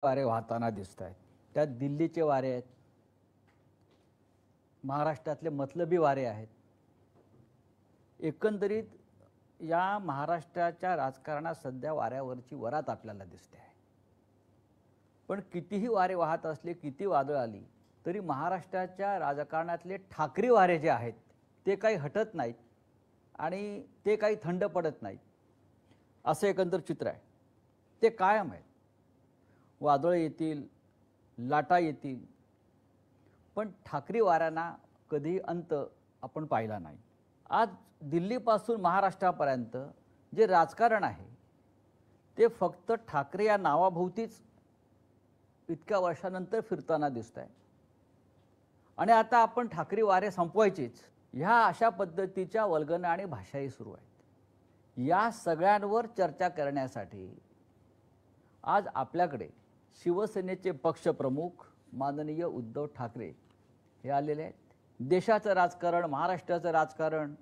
वारे वाहताना दिसत आहेत. त्यात दिल्लीचे वारे आहेत, महाराष्ट्रातले मतलबी वारे आहेत. एकंदरीत या महाराष्ट्राच्या राजकारणात सध्या वाऱ्यावरची वरात आपल्याला दिसते आहे. पण कितीही वारे वाहत असले, किती वादळ आली तरी महाराष्ट्राच्या राजकारणातले ठाकरी वारे जे आहेत ते काही हटत नाहीत आणि ते काही थंड पडत नाहीत. असं एकंदर चित्र आहे. ते कायम आहे. वादळ येतील, लाटा येतील, पण ठाकरी वाऱ्यांना कधी अंत आपण पाहिला नाही. आज दिल्लीपासून महाराष्ट्रापर्यंत जे राजकारण आहे ते फक्त ठाकरे या नावाभोवतीच इतक्या वर्षानंतर फिरताना दिसत आहे. आणि आता आपण ठाकरी वारे संपवायचीच ह्या अशा पद्धतीच्या वल्गना आणि भाषाही सुरू आहेत. या सगळ्यांवर चर्चा करण्यासाठी आज आपल्याकडे शिवसेनेचे पक्षप्रमुख माननीय उद्धव ठाकरे हे आलेले आहेत. देशाचं राजकारण, महाराष्ट्राचं राजकारण,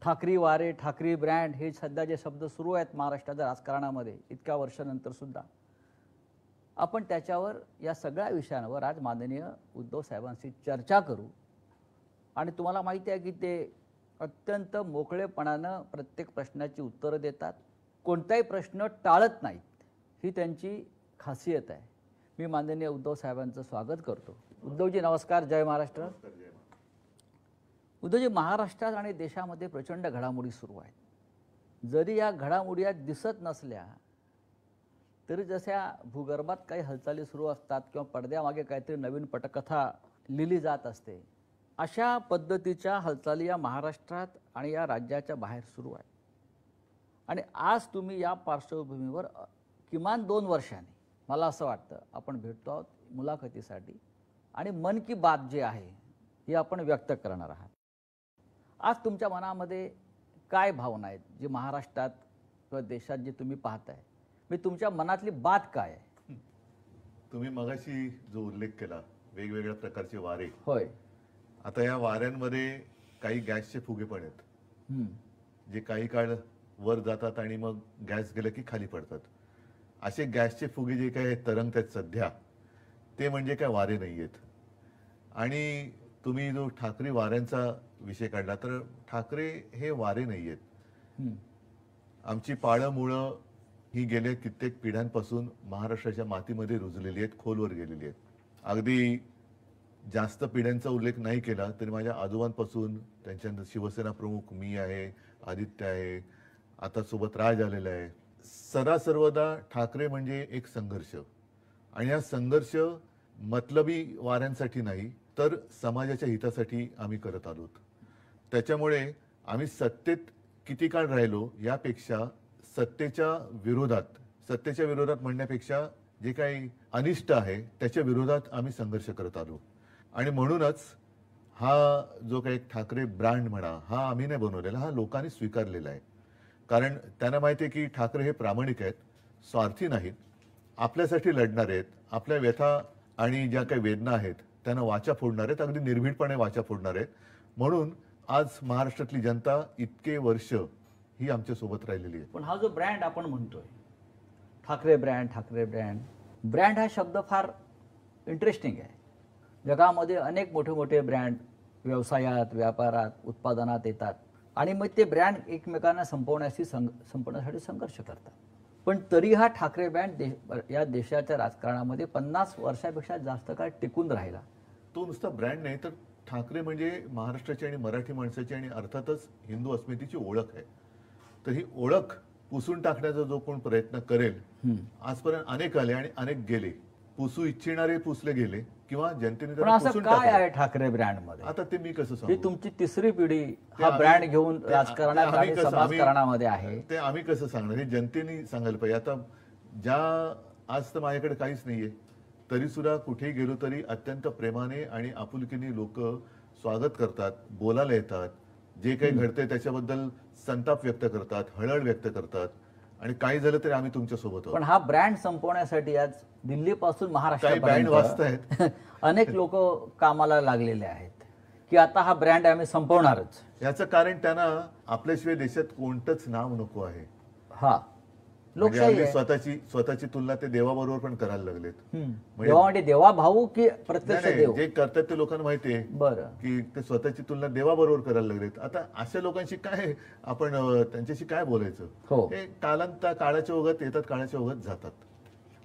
ठाकरी वारे, ठाकरी ब्रँड हे सध्या जे शब्द सुरू आहेत महाराष्ट्राच्या राजकारणामध्ये इतक्या वर्षानंतर सुद्धा, आपण त्याच्यावर या सगळ्या विषयांवर आज माननीय उद्धव साहेबांशी चर्चा करू. आणि तुम्हाला माहिती आहे की ते अत्यंत मोकळेपणानं प्रत्येक प्रश्नाची उत्तरं देतात, कोणताही प्रश्न टाळत नाहीत. ही त्यांची खासियत आहे. मी माननीय उद्धव साहेबांचं स्वागत करतो. उद्धवजी नमस्कार. जय महाराष्ट्र. उद्धवजी, महाराष्ट्रात आणि देशामध्ये प्रचंड घडामोडी सुरू आहेत. जरी या घडामोडी दिसत नसल्या तरी जशा भूगर्भात काही हालचाली सुरू असतात किंवा पडद्यामागे काहीतरी नवीन पटकथा लिहिली जात असते, अशा पद्धतीच्या हालचाली या महाराष्ट्रात आणि या राज्याच्या बाहेर सुरू आहेत. आणि आज तुम्ही या पार्श्वभूमीवर किमान 2 वर्षांनी मला असं वाटतं आपण भेटतो आहोत मुलाखतीसाठी आणि मन की बात जे आहे हे आपण व्यक्त करणार आहात. आज तुमच्या मनामध्ये काय भावना आहेत जे महाराष्ट्रात किंवा देशात जे तुम्ही पाहताय, मी तुमच्या मनातली बात काय आहे? तुम्ही मगाशी जो उल्लेख केला वेगवेगळ्या प्रकारचे वारे, होय, आता या वाऱ्यांमध्ये काही गॅसचे फुगे पण आहेत जे काही काळ वर जातात आणि मग गॅस गेलं की खाली पडतात. असे गॅसचे फुगे जे काही तरंगत आहेत सध्या, ते म्हणजे काय वारे नाही आहेत. आणि तुम्ही जो ठाकरे वाऱ्यांचा विषय काढला, तर ठाकरे हे वारे नाही आहेत. आमची पाळं मुळं ही गेल्या कित्येक पिढ्यांपासून महाराष्ट्राच्या मातीमध्ये रुजलेली आहेत, खोलवर गेलेली आहेत. अगदी जास्त पिढ्यांचा उल्लेख नाही केला तरी माझ्या आजोबांपासून, त्यांच्यानंतर शिवसेना प्रमुख मी आहे, आदित्य आहे, आता सोबत राज आलेला आहे. सर्वदा ठाकरे म्हणजे एक संघर्ष, आणि हा संघर्ष मतलबी वाऱ्यांसाठी नाही तर समाजाच्या हितासाठी आम्ही करत आलोत. त्याच्यामुळे आम्ही सत्तेत किती काळ राहिलो यापेक्षा सत्तेच्या विरोधात म्हणण्यापेक्षा जे काही अनिष्ट आहे त्याच्या विरोधात आम्ही संघर्ष करत आलो. आणि म्हणूनच हा जो काही ठाकरे ब्रँड म्हणा, हा आम्ही नाही बनवलेला, हा लोकांनी स्वीकारलेला आहे. कारण त्यांना माहिती आहे की ठाकरे हे प्रामाणिक आहेत, स्वार्थी नाहीत, आपल्यासाठी लढणार आहेत, आपल्या व्यथा आणि ज्या काही वेदना आहेत त्यांना वाचा फोडणार आहेत, अगदी निर्भीडपणे वाचा फोडणार आहेत. म्हणून आज महाराष्ट्रातली जनता इतके वर्ष ही आमच्या सोबत राहिलेली आहे. पण हा जो ब्रँड आपण म्हणतोय ठाकरे ब्रँड हा शब्द फार इंटरेस्टिंग आहे. जगामध्ये अनेक मोठे मोठे ब्रँड व्यवसायात, व्यापारात, उत्पादनात येतात आणि मग ते ब्रँड एकमेकांना संपवण्यासाठी संघर्ष करतात. पण तरी हा ठाकरे ब्रँड या देशाच्या राजकारणामध्ये 50 वर्षापेक्षा जास्त काळ टिकून राहिला. तो नुसता ब्रँड नाही तर ठाकरे म्हणजे महाराष्ट्राची आणि मराठी माणसाची आणि अर्थातच हिंदू अस्मितेची ओळख आहे. तर ही ओळख पुसून टाकण्याचा जो कोण प्रयत्न करेल, आजपर्यंत अनेक आले आणि अनेक गेले, पुसू इच्छिणारे पुसले गेगे किंवा जनतेने असं काय आहे ठाकरे ब्रँड मध्ये? आता ते मी कसं सांगू? ही तुमची तिसरी पिढी हा ब्रँड घेऊन राजकारणात आणि समाजकारणामध्ये आहे. ते आम्ही कसं सांगणार? हे जनतेने सांगायला पाहिजे. आता आज तर माझ्याकडे काहीच नाहीये, तरी सुद्धा कुठेही गेलो तरी अत्यंत प्रेमाने आणि आपुलकीने लोक स्वागत करतात, बोलायला येतात, जे काही घडतंय त्याच्याबद्दल संताप व्यक्त करतात, हळहळ व्यक्त करतात. आणि काही झालं तरी आम्ही तुमच्या सोबत आहोत. पण हा ब्रँड संपवण्यासाठी आज दिल्लीपासून महाराष्ट्रापर्यंत अनेक लोक कामाला लागलेले आहेत की आता हा ब्रँड आम्ही संपवणारच. याचं कारण त्यांना आपल्याशिवाय देशात कोणतंच नाव नको आहे. हा लोकशाही हल्ली आहे. स्वतःची तुलना ते देवाबरोबर पण करायला लागलेत. देवा म्हणजे देवा भाऊ की प्रत्यक्ष नाही, देव? जे करतात ते लोकांना माहिती आहे बरं. की ते स्वतःची तुलना देवाबरोबर करायला लागलेत. आता अशा लोकांशी काय आपण त्यांच्याशी काय बोलायचं? हो. हे काळाच्या ओघात येतात, काळाच्या ओघात जातात.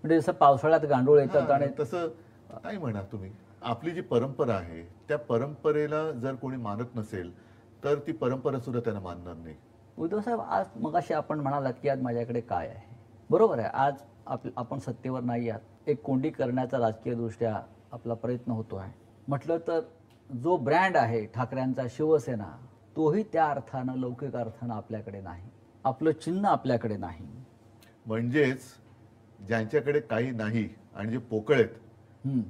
म्हणजे जसं पावसाळ्यात गांडूळ येतात हा, आणि तसं काय म्हणा तुम्ही. आपली जी परंपरा आहे त्या परंपरेला जर कोणी मानत नसेल तर ती परंपरा सुद्धा त्यांना मानणार नाही. उद्धव साहेब, आज मगाशी आपण म्हणालात की आज माझ्याकडे काय आहे. बरोबर आहे, आज आपण सत्तेवर नाही आहात. एक कोंडी करण्याचा राजकीय दृष्ट्या आपला प्रयत्न होतो आहे. म्हटलं तर जो ब्रँड आहे ठाकरेंचा, शिवसेना, तोही त्या अर्थानं, लौकिक अर्थानं आपल्याकडे नाही. आपलं चिन्ह आपल्याकडे नाही. म्हणजेच ज्यांच्याकडे काही नाही आणि जे पोकळ आहेत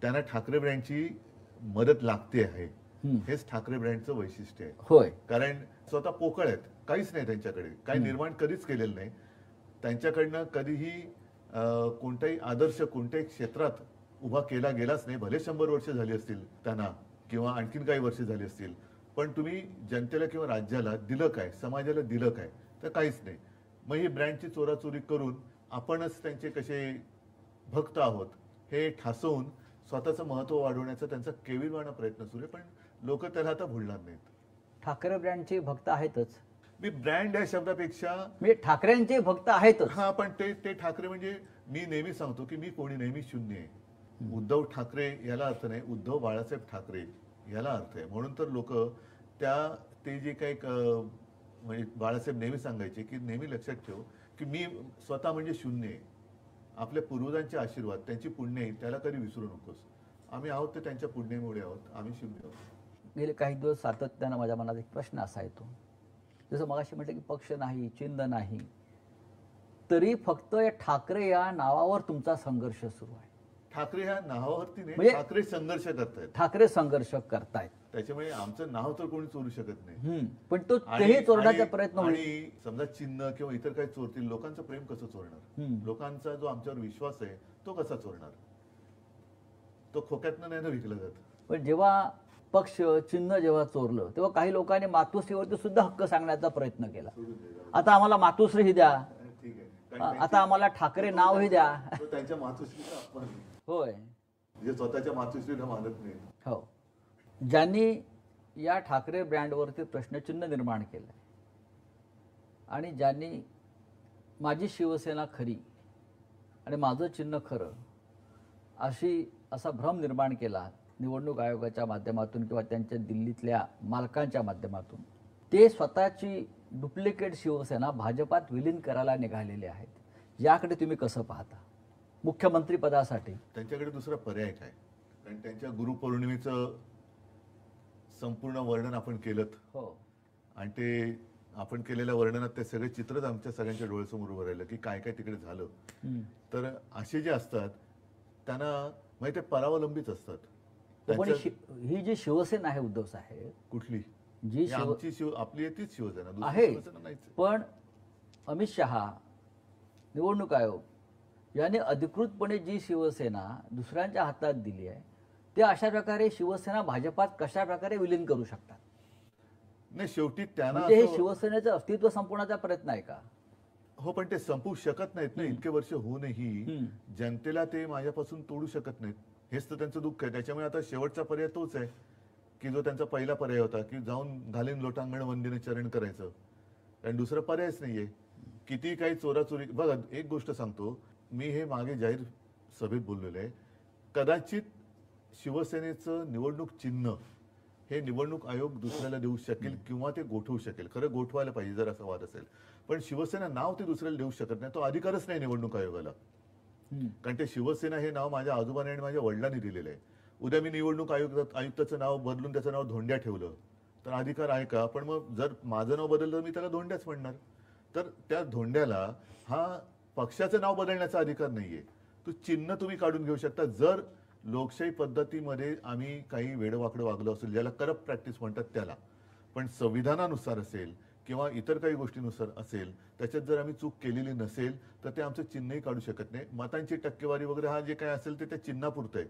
त्यांना ठाकरे ब्रँडची मदत लागते आहे. हेच ठाकरे ब्रँडचं वैशिष्ट्य आहे. होय. कारण स्वतः पोकळ आहेत, काहीच नाही त्यांच्याकडे, काही निर्माण कधीच केलेलं नाही. त्यांच्याकडनं कधीही कोणताही आदर्श कोणत्याही क्षेत्रात उभा केला गेलाच नाही. भले 100 वर्ष झाली असतील त्यांना किंवा आणखीन काही वर्ष झाली असतील, पण तुम्ही जनतेला किंवा राज्याला दिलं काय, समाजाला दिलं काय? तर काहीच नाही. मग ही ब्रँडची चोराचोरी करून आपणच त्यांचे कसे भक्त आहोत हे ठासवून स्वतःचं महत्व वाढवण्याचा त्यांचा केविलवाणा प्रयत्न सुरू आहे. पण लोक त्याला आता भुलणार नाहीत. ठाकरे ब्रँडचे भक्त आहेतच. मी ब्रँड या शब्दापेक्षा म्हणजे ठाकरेंचे भक्त आहेतच. हा, पण ते ठाकरे म्हणजे मी नेहमी सांगतो की मी कोणी नेहमी शून्य आहे. उद्धव ठाकरे याला अर्थ नाही, उद्धव बाळासाहेब ठाकरे याला अर्थ आहे. म्हणून तर लोक ते जे काही म्हणजे बाळासाहेब नेहमी सांगायचे की नेहमी लक्षात ठेव की मी स्वतः म्हणजे शून्य आहे. आपल्या पूर्वजांचे आशीर्वाद, त्यांची पुण्य आहे, त्याला कधी विसरू नकोस. आम्ही आहोत ते त्यांच्या पुण्यामुळे आहोत, आम्ही शून्य आहोत. गेले काही दिवस सातत्यानं माझ्या मनात एक प्रश्न असा येतो, जसं मगाशी म्हटलं की पक्ष नाही, चिन्ह नाही, तरी फक्त या ठाकरे या नावावर तुमचा संघर्ष सुरू आहे. ठाकरे ह्या नावावरती नाही, म्हणजे ठाकरे संघर्ष करतायत. ठाकरे संघर्ष करतायत. त्याच्यामुळे आमचं नाव तर कोणी चोरू शकत नाही. पण तो तेही चोरण्याचा प्रयत्न होईल. आणि समजा चिन्ह किंवा इतर काही चोरतील, लोकांचं प्रेम कसं चोरणार? लोकांचा जो आमच्यावर विश्वास आहे तो कसा चोरणार? तो खोक्यातनं नाही ना विकला जात. पण जेव्हा पक्ष चिन्ह जेव्हा चोरलं तेव्हा काही लोकांनी मातोश्रीवरती सुद्धा हक्क सांगण्याचा प्रयत्न केला. आता आम्हाला मातोश्री ही द्या, ठीक आहे, आता आम्हाला ठाकरे नावही द्या. त्यांच्या मातोश्रीचा अपमान आहे. होय. जे स्वतःच्या मातोश्रीला मानत नाही. हो. ज्यांनी या ठाकरे ब्रँडवरती प्रश्नचिन्ह निर्माण केलं आणि ज्यांनी माझी शिवसेना खरी आणि माझं चिन्ह खरं असा भ्रम निर्माण केला निवडणूक आयोगाच्या माध्यमातून किंवा त्यांच्या दिल्लीतल्या मालकांच्या माध्यमातून, ते स्वतःची डुप्लिकेट शिवसेना भाजपात विलीन करायला निघालेले आहेत. याकडे तुम्ही कसं पाहता? मुख्यमंत्री पदासाठी त्यांच्याकडे दुसरा पर्याय काय? कारण त्यांच्या गुरुपौर्णिमेचं संपूर्ण वर्णन आपण केलं. हो. आणि ते आपण केलेल्या वर्णनात ते सगळे चित्रच आमच्या सगळ्यांच्या डोळ्यासमोर उभं राहिलं की काय काय तिकडे झालं. तर असे जे असतात त्यांना माहिती परावलंबीच असतात. पण ही जी शिवसेना आहे उद्धव साहेब, कुठली जी आमची आपली तीच शिवसेना, दुसरी आहे. शिवसेना नाहीच. पण अमित शहा, निवडणूक आयोग यांनी अधिकृतपणे जी शिवसेना दुसऱ्यांच्या हातात दिली आहे, ते अशा प्रकारे शिवसेना भाजपात कशा प्रकारे विलीन करू शकतात? नाही, शेवटी त्यांना म्हणजे हे शिवसेनेचं अस्तित्व संपवण्याचा प्रयत्न आहे का? हो, पण ते संपवू शकत नाहीत ना. इतके वर्ष होऊनही जनतेला ते माझ्यापासून तोडू शकत नाहीत. हेच तर त्यांचं दुःख आहे. त्याच्यामुळे आता शेवटचा पर्याय तोच आहे की जो त्यांचा पहिला पर्याय होता की जाऊन घालीन लोटांगण वंदीने चरण करायचं. कारण दुसरा पर्यायच नाहीये. किती काही चोराचोरी. बघा, एक गोष्ट सांगतो मी, हे मागे जाहीर सभेत बोललेलं आहे. कदाचित शिवसेनेचं निवडणूक चिन्ह हे निवडणूक आयोग दुसऱ्याला देऊ शकेल किंवा ते गोठवू शकेल. खरं गोठवायला पाहिजे जर असा वाद असेल. पण शिवसेना नाव ते दुसऱ्याला देऊ शकत नाही. तो अधिकारच नाही निवडणूक आयोगाला. कारण ते शिवसेना हे नाव माझ्या आजोबाने आणि माझ्या वडिलांनी दिलेलं आहे. उद्या मी निवडणूक आयुक्ताचं नाव बदलून त्याचं नाव धोंड्या ठेवलं तर अधिकार आहे का? पण मग जर माझं नाव बदललं तर मी त्याला धोंड्याच म्हणणार. तर त्या धोंड्याला हा पक्षाचं नाव बदलण्याचा अधिकार नाहीये. तो चिन्ह तुम्ही काढून घेऊ शकता. जर लोकशाही पद्धतीमध्ये आम्ही काही वेडवाकडं वागलो असेल, ज्याला करप्ट प्रॅक्टिस म्हणतात त्याला, पण संविधानानुसार असेल किंवा इतर काही गोष्टीनुसार असेल, त्याच्यात जर आम्ही चूक केलेली नसेल तर ते आमचं चिन्हही काढू शकत नाही. मतांची टक्केवारी वगैरे हा जे काही असेल ते त्या चिन्हापुरतं आहे,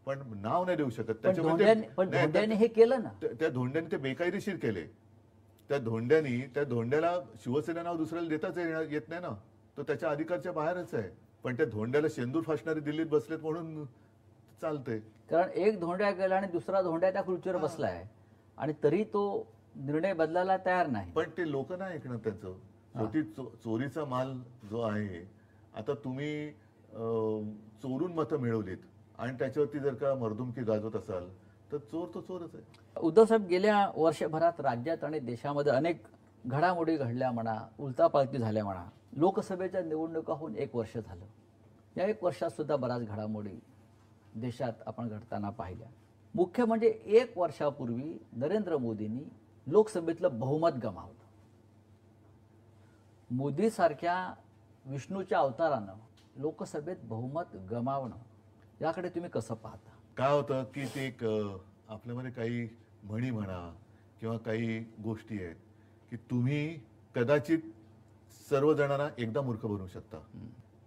पण नाव नाही देऊ शकत. त्याच्यामुळे हे केलं ना, त्या धोंड्याने ते बेकायदेशीर केले. त्या धोंड्याला शिवसेना नाव दुसऱ्याला देताच येत नाही ना. तो त्याच्या अधिकारच्या बाहेरच आहे. पण त्या धोंड्याला शेंदूर फासणारे दिल्लीत बसलेत म्हणून चालतंय. कारण एक धोंड्या गेला आणि दुसरा धोंड्या त्या खुर्चीवर बसलाय आणि तरी तो निर्णय बदलायला तयार नाही. पण ते लोक नाही ऐकणार त्याचं. शेवटी चोरीचा माल जो आहे, आता तुम्ही चोरून मतं मिळवलीत आणि त्याच्यावरती जर का मर्दुमकी गाजवत असाल तर चोर तो चोरच आहे. उद्धव साहेब, गेल्या वर्षभरात राज्यात आणि देशामध्ये अनेक घडामोडी घडल्या म्हणा, उलतापालती झाल्या म्हणा. लोकसभेच्या निवडणुका होऊन 1 वर्ष झालं. या 1 वर्षात सुद्धा बऱ्याच घडामोडी देशात आपण घडताना पाहिल्या. मुख्य म्हणजे 1 वर्षापूर्वी नरेंद्र मोदींनी लोकसभेतलं बहुमत गमावलं. मोदीसारख्या विष्णूच्या अवतारानं लोकसभेत बहुमत गमावणं, याकडे तुम्ही कसं पाहता? काय होतं की ते एक आपल्यामध्ये काही म्हणी म्हणा किंवा काही गोष्टी आहेत की तुम्ही कदाचित सर्वजणांना एकदा मूर्ख बनवू शकता.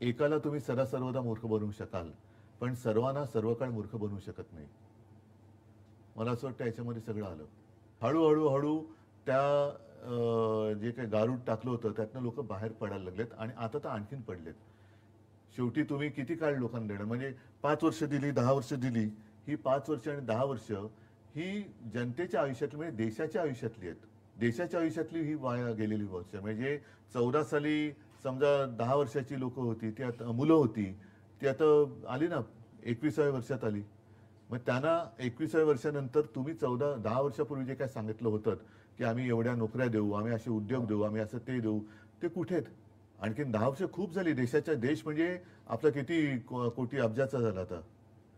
एकाला तुम्ही सर्वदा मूर्ख बनवू शकाल, पण सर्वांना सर्व काळ मूर्ख बनवू शकत नाही. मला असं वाटतं याच्यामध्ये सगळं आलं. हळूहळू त्या जे काही गारूड टाकलं होतं त्यातनं लोक बाहेर पडायला लागलेत आणि आता तर आणखीन पडलेत. शेवटी तुम्ही किती काळ लोकांना देणार? म्हणजे 5 वर्ष दिली, 10 वर्ष दिली. ही 5 वर्ष आणि 10 वर्ष ही जनतेच्या आयुष्यातली, म्हणजे देशाच्या आयुष्यातली आहेत. देशाच्या आयुष्यातली ही वाया गेलेली वर्ष. म्हणजे 14 साली समजा 10 वर्षाची लोक होती, ती आता मुलं होती, ती आता आली ना 21व्या वर्षात आली. मग त्यांना 21व्या वर्षानंतर तुम्ही 10 वर्षापूर्वी जे काय सांगितलं होतं की आम्ही एवढ्या नोकऱ्या देऊ, आम्ही असे उद्योग देऊ, आम्ही असं ते देऊ, ते कुठे आहेत? आणखीन 10 वर्ष खूप झाली. देश म्हणजे आपला किती कोटी अब्जाचा झाला आता?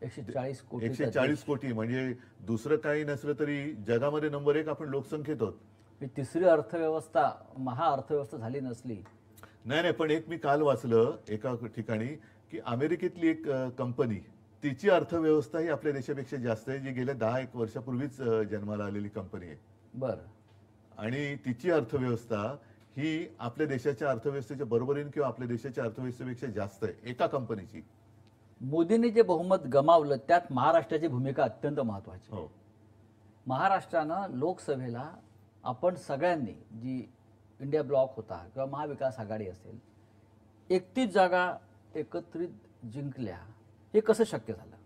140 कोटी. म्हणजे दुसरं काही नसलं तरी जगामध्ये नंबर 1 आपण लोकसंख्येत आहोत. तिसरी अर्थव्यवस्था, महाअर्थव्यवस्था झाली नसली. नाही, पण एक मी काल वाचलं एका ठिकाणी की अमेरिकेतली एक कंपनी, तिची अर्थव्यवस्था ही आपल्या देशापेक्षा जास्त आहे, जी गेल्या 10-1 वर्षापूर्वीच जन्माला आलेली कंपनी आहे. बरं. आणि तिची अर्थव्यवस्था ही आपल्या देशाच्या अर्थव्यवस्थेच्या बरोबरीने किंवा आपल्या देशाच्या अर्थव्यवस्थेपेक्षा जास्त आहे, एका कंपनीची. मोदींनी जे बहुमत गमावलं त्यात महाराष्ट्राची भूमिका अत्यंत महत्वाची. हो. महाराष्ट्रानं लोकसभेला आपण सगळ्यांनी, जी इंडिया ब्लॉक होता किंवा महाविकास आघाडी असेल, 31 जागा एकत्रित जिंकल्या. हे कसं शक्य झालं?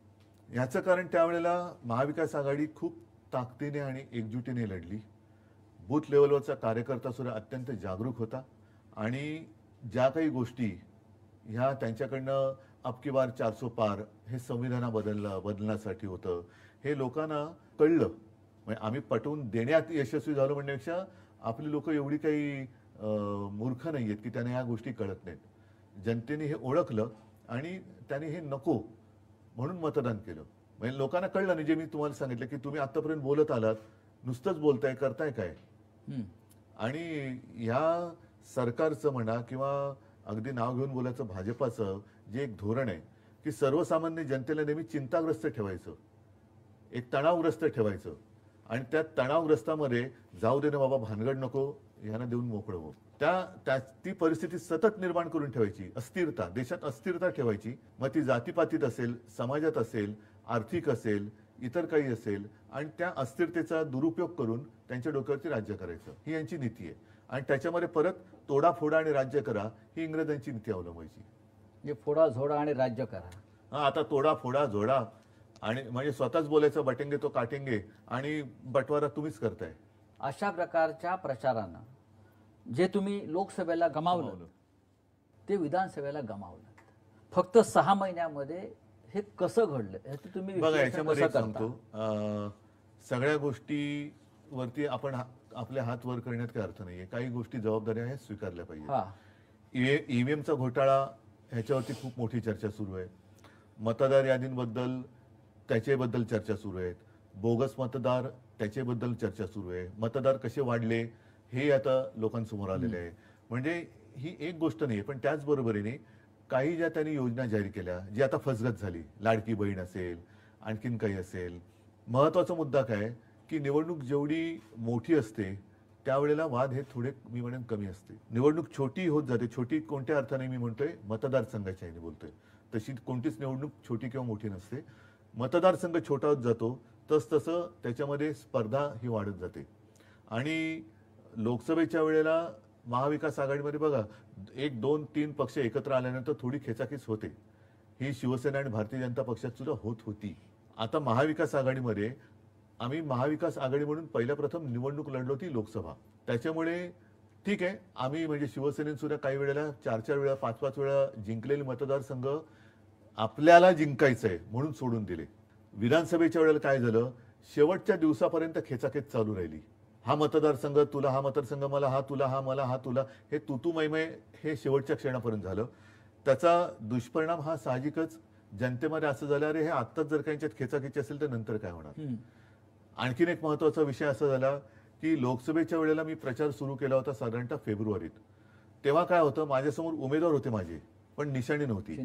याचं कारण त्यावेळेला महाविकास आघाडी खूप ताकदीने आणि एकजुटीने लढली. बूथ लेवलवरचा कार्यकर्ता सुद्धा अत्यंत जागरूक होता आणि ज्या काही गोष्टी ह्या त्यांच्याकडनं अब की बार 400 पार हे संविधान बदलण्यासाठी होतं, हे लोकांना कळलं. म्हणजे आम्ही पटवून देण्यात यशस्वी झालो म्हणण्यापेक्षा आपली लोक एवढी काही मूर्ख नाही आहेत की त्यांना ह्या गोष्टी कळत नाहीत. जनतेने हे ओळखलं आणि त्याने हे नको म्हणून मतदान केलं. म्हणजे लोकांना कळलं नाही. जे मी तुम्हाला सांगितलं की तुम्ही आतापर्यंत बोलत आलात, नुसतंच बोलताय, करताय काय? आणि ह्या सरकारचं म्हणा किंवा अगदी नाव घेऊन बोलायचं भाजपाचं जे एक धोरण आहे की सर्वसामान्य जनतेला नेहमी चिंताग्रस्त ठेवायचं, एक तणावग्रस्त ठेवायचं आणि त्या तणावग्रस्तामध्ये जाऊ दे ना बाबा, भानगड नको, ह्यांना देऊन मोकळं हो. ती परिस्थिती सतत निर्माण करून ठेवायची. अस्थिरता, देशात अस्थिरता ठेवायची. मग ती जातीपातीत असेल, समाजात असेल, आर्थिक असेल, इतर काही असेल, आणि त्या अस्थिरतेचा दुरुपयोग करून त्यांच्या डोक्यावरती राज्य करायचं, ही यांची नीती आहे. आणि त्याच्यामध्ये परत तोडाफोडा आणि राज्य करा ही इंग्रजांची नीती अवलंबायची. जे फोडा झोडा आणि राज्य करा. हा, आता तोडा फोडा झोडा आणि म्हणजे स्वतःच बोलायचं बटेंगे तो काटेंगे आणि बटवारा तुम्हीच करताय. अशा प्रकारच्या प्रचारानं जे तुम्ही लोकसभेला गमावलं ते विधानसभेला गमावलं. फक्त 6 महिन्यामध्ये हे कसं घडलं ह्याचं तुम्ही बघा, याच्यामध्ये कसं सांगतो, सगळ्या गोष्टीवरती आपण आपले हात वर करण्यात काही अर्थ नाहीये. काही गोष्टी जबाबदाऱ्या आहेत, स्वीकारल्या पाहिजे. ईव्हीएमचा घोटाळा ह्याच्यावरती खूप मोठी चर्चा सुरू आहे. मतदार यादींबद्दल त्याच्याबद्दल चर्चा सुरू आहेत. बोगस मतदार त्याच्याबद्दल चर्चा सुरू आहे. मतदार कसे वाढले हे आता लोकांसमोर आलेले आहे. म्हणजे ही एक गोष्ट नाही, पण त्याचबरोबरीने काही ज्या त्यांनी योजना जाहीर केल्या जी आता फसगत झाली, लाडकी बहीण असेल, आणखीन काही असेल. महत्वाचा मुद्दा काय की निवडणूक जेवढी मोठी असते त्यावेळेला वाद हे थोडे मी म्हणेन कमी असते. निवडणूक छोटी होत जाते. छोटी कोणत्या अर्थाने मी म्हणतोय, मतदारसंघाच्या ह्याने बोलतोय. तशी कोणतीच निवडणूक छोटी किंवा मोठी नसते. मतदारसंघ छोटा होत जातो तसं त्याच्यामध्ये स्पर्धा ही वाढत जाते. आणि लोकसभेच्या वेळेला महाविकास आघाडीमध्ये बघा एक दोन तीन पक्ष एकत्र आल्यानंतर थोडी खेचाखेच होते. ही शिवसेना आणि भारतीय जनता पक्षात सुद्धा होत होती. आता महाविकास आघाडीमध्ये आम्ही महाविकास आघाडी म्हणून पहिल्या प्रथम निवडणूक लढलो ती लोकसभा. त्याच्यामुळे ठीक आहे, आम्ही म्हणजे शिवसेनेने सुद्धा काही वेळेला 4-4 वेळा 5-5 वेळा जिंकलेले मतदारसंघ आपल्याला जिंकायचंय म्हणून सोडून दिले. विधानसभेच्या वेळेला काय झालं, शेवटच्या दिवसापर्यंत खेचाखेच चालू राहिली. हा मतदारसंघ तुला, हा मतदारसंघ मला, हा तुला, हा मला, हा तुला, हे तू मैमय हे शेवटच्या क्षणापर्यंत झालं. त्याचा दुष्परिणाम हा साहजिकच जनतेमध्ये असं झालं, अरे हे आत्ताच जर काही खेचाखेची असेल तर नंतर काय होणार. आणखीन एक महत्वाचा विषय असा झाला की लोकसभेच्या वेळेला मी प्रचार सुरू केला होता साधारणतः फेब्रुवारीत. तेव्हा काय होतं, माझ्यासमोर उमेदवार होते माझे, पण निशाणी नव्हती.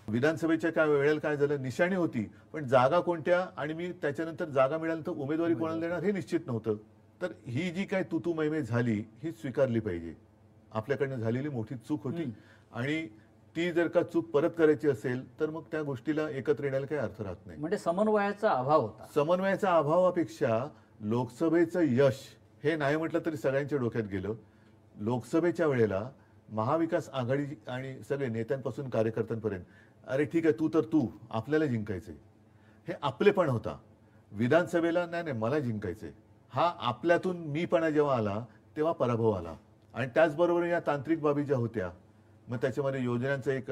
विधानसभेच्या काय वेळेला काय झालं, निशाणी होती पण जागा कोणत्या आणि मी त्याच्यानंतर जागा मिळाल्यानंतर उमेदवारी कोणाला देणार हे निश्चित नव्हतं. तर ही जी काय तू मैमे झाली ही स्वीकारली पाहिजे. आपल्याकडनं झालेली मोठी चूक होती आणि ती जर का चूक परत करायची असेल तर मग त्या गोष्टीला एकत्र येण्याला काही अर्थ राहत नाही. म्हणजे समन्वयाचा अभाव होता. समन्वयाच्या अभावापेक्षा लोकसभेचं यश हे नाही म्हटलं तरी सगळ्यांच्या डोक्यात गेलं. लोकसभेच्या वेळेला महाविकास आघाडी आणि सगळे नेत्यांपासून कार्यकर्त्यांपर्यंत, अरे ठीक आहे तू आपल्याला जिंकायचंय, हे आपलेपण होता. विधानसभेला नाही मला जिंकायचंय, हा आपल्यातून मीपणा जेव्हा आला तेव्हा पराभव आला. आणि त्याचबरोबर या तांत्रिक बाबी ज्या होत्या, मग त्याच्यामध्ये योजनांचं एक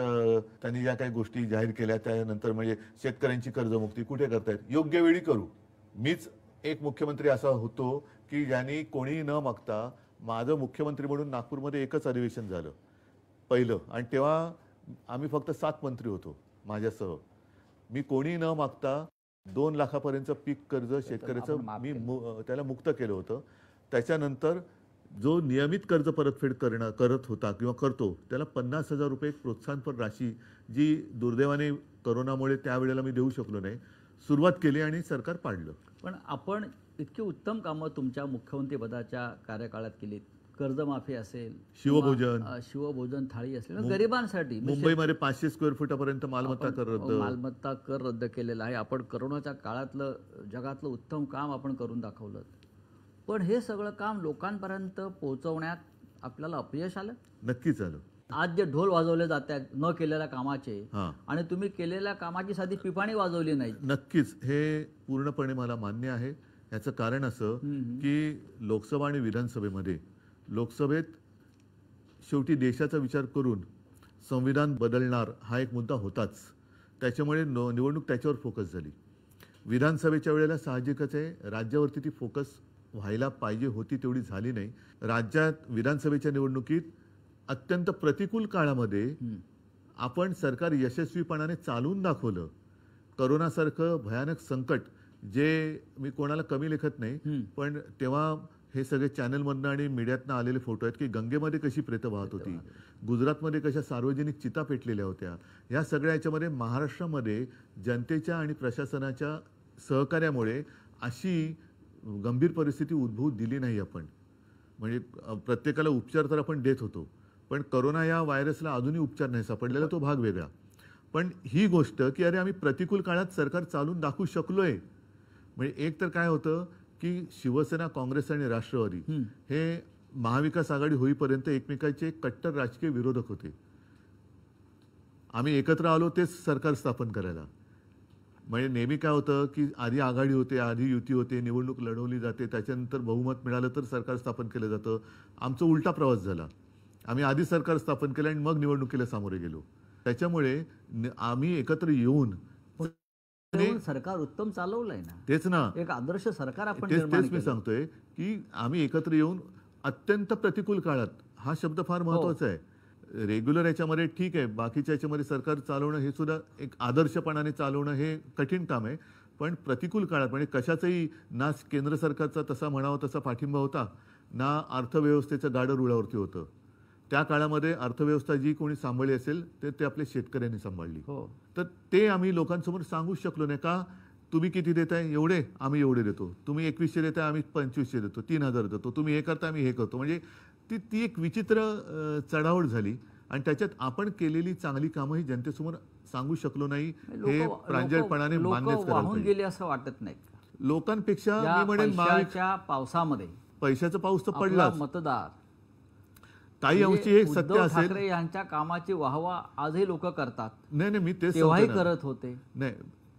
त्यांनी ज्या काही गोष्टी जाहीर केल्या, त्यानंतर म्हणजे शेतकऱ्यांची कर्जमुक्ती कुठे करतायत, योग्य वेळी करू. मीच एक मुख्यमंत्री असा होतो की ज्यांनी कोणीही न मागता, माझं मुख्यमंत्री म्हणून नागपूरमध्ये एकच अधिवेशन झालं पहिलं, आणि तेव्हा आम्ही फक्त 7 मंत्री होतो माझ्यासह. मी कोणी न मागता 2 लाखापर्यंत पीक कर्ज शेतकऱ्याचं मी त्याला मुक्त केलं होतं. त्याच्यानंतर जो नियमित कर्ज परतफेड करत होता किंवा करतो त्याला 50,000 रुपये प्रोत्साहनपर राशी, जी दुर्दैवाने करोनामुळे त्यावेळेला मी देऊ शकलो नाही, सुरुवात केली आणि सरकार पाडलं. पण आपण इतकी उत्तम कामं तुमच्या मुख्यमंत्रीपदाच्या कार्यकाळात केलीत. कर्जमाफी असेल, शिवभोजन थाळी असेल, गरिबांसाठी मुंबईमध्ये 500 स्क्वेअर फुटापर्यंत मालमत्ता कर रद्द केलेला आहे. आपण करोनाच्या काळातलं जगातलं उत्तम काम आपण करून दाखवलं. पण हे सगळं काम लोकांपर्यंत पोहोचवण्यात आपल्याला अपयश आलं. नक्कीच आलं. आज जे ढोल वाजवले जातात न केलेल्या कामाचे, आणि तुम्ही केलेल्या कामाची साधी पिपाणी वाजवली नाही. नक्कीच हे पूर्णपणे मला मान्य आहे. याचं कारण असं की लोकसभा आणि विधानसभेमध्ये, लोकसभेत शेवटी देशाचा विचार करून संविधान बदलणार हा एक मुद्दा होताच, त्याच्यामुळे निवडणूक त्याच्यावर फोकस झाली. विधानसभेच्या वेळेला साहजिकच आहे, राज्यावरती ती फोकस व्हायला पाहिजे होती तेवढी झाली नाही. राज्यात विधानसभेच्या निवडणुकीत अत्यंत प्रतिकूल काळामध्ये आपण सरकार यशस्वीपणाने चालवून दाखवलं. करोनासारखं भयानक संकट, जे मी कोणाला कमी लेखत नाही, पण तेव्हा हे सगळे चॅनलमधनं आणि मीडियातनं आलेले फोटो आहेत की गंगेमध्ये कशी प्रेतं वाहत होती, गुजरातमध्ये कशा सार्वजनिक चिता पेटलेल्या होत्या. ह्या सगळ्या याच्यामध्ये महाराष्ट्रामध्ये जनतेच्या आणि प्रशासनाच्या सहकार्यामुळे अशी गंभीर परिस्थिती उद्भवू दिली नाही आपण. म्हणजे प्रत्येकाला उपचार तर आपण देत होतो, पण करोना या व्हायरसला अजूनही उपचार नाही सापडलेला, तो भाग वेगळा. पण ही गोष्ट की अरे आम्ही प्रतिकूल काळात सरकार चालून दाखवू शकलोय. म्हणजे एक तर काय होतं की शिवसेना, काँग्रेस आणि राष्ट्रवादी हे महाविकास आघाडी होईपर्यंत एकमेकांचे कट्टर राजकीय विरोधक होते. आम्ही एकत्र आलो तेच सरकार स्थापन करायला. म्हणजे नेहमी काय होतं की आधी आघाडी होते, आधी युती होते, निवडणूक लढवली जाते, त्याच्यानंतर बहुमत मिळालं तर सरकार स्थापन केलं जातं. आमचा उलटा प्रवास झाला. आम्ही आधी सरकार स्थापन केलं आणि मग निवडणुकीला सामोरे गेलो. त्याच्यामुळे आम्ही एकत्र येऊन सरकार उत्तम चालवलंय ना. तेच ना, एक आदर्श सरकार आपण तेच मी सांगतोय की आम्ही एकत्र येऊन अत्यंत प्रतिकूल काळात, हा शब्द फार महत्वाचा आहे. रेग्युलर याच्यामध्ये ठीक आहे, बाकीच्या याच्यामध्ये सरकार चालवणं हे सुद्धा एक आदर्शपणाने चालवणं हे कठीण काम आहे. पण प्रतिकूल काळात म्हणजे कशाचाही ना केंद्र सरकारचा तसा म्हणावा तसा पाठिंबा होता, ना अर्थव्यवस्थेचं गाडं रुळावरती होतं. त्या काळामध्ये अर्थव्यवस्था जी कोणी सांभाळली असेल ते आपल्या शेतकऱ्यांनी सांभाळली. तर ते आम्ही लोकांसमोर सांगू शकलो नाही. का तुम्ही किती देताय, एवढे आम्ही एवढे देतो, तुम्ही 2100 देताय आम्ही 2500 देतो, 3000 देतो, तुम्ही हे करता आम्ही हे करतो. म्हणजे ती एक विचित्र चढाओढ झाली आणि त्याच्यात आपण केलेली चांगली कामं ही जनतेसमोर सांगू शकलो नाही. हे प्रांजळपणाने मान्यच करायला गेले असं वाटत नाही. लोकांपेक्षा मी म्हणेन पावसामध्ये पैशाचा पाऊस तर पडला, मतदार काही म्हणजे अंशी हे सत्य उद्धव असेल. ठाकरे यांच्या कामाची वाहवा आजही लोक करतात. नाही मी तेच तेव्हाही सांगतो ना. करत होते. नाही,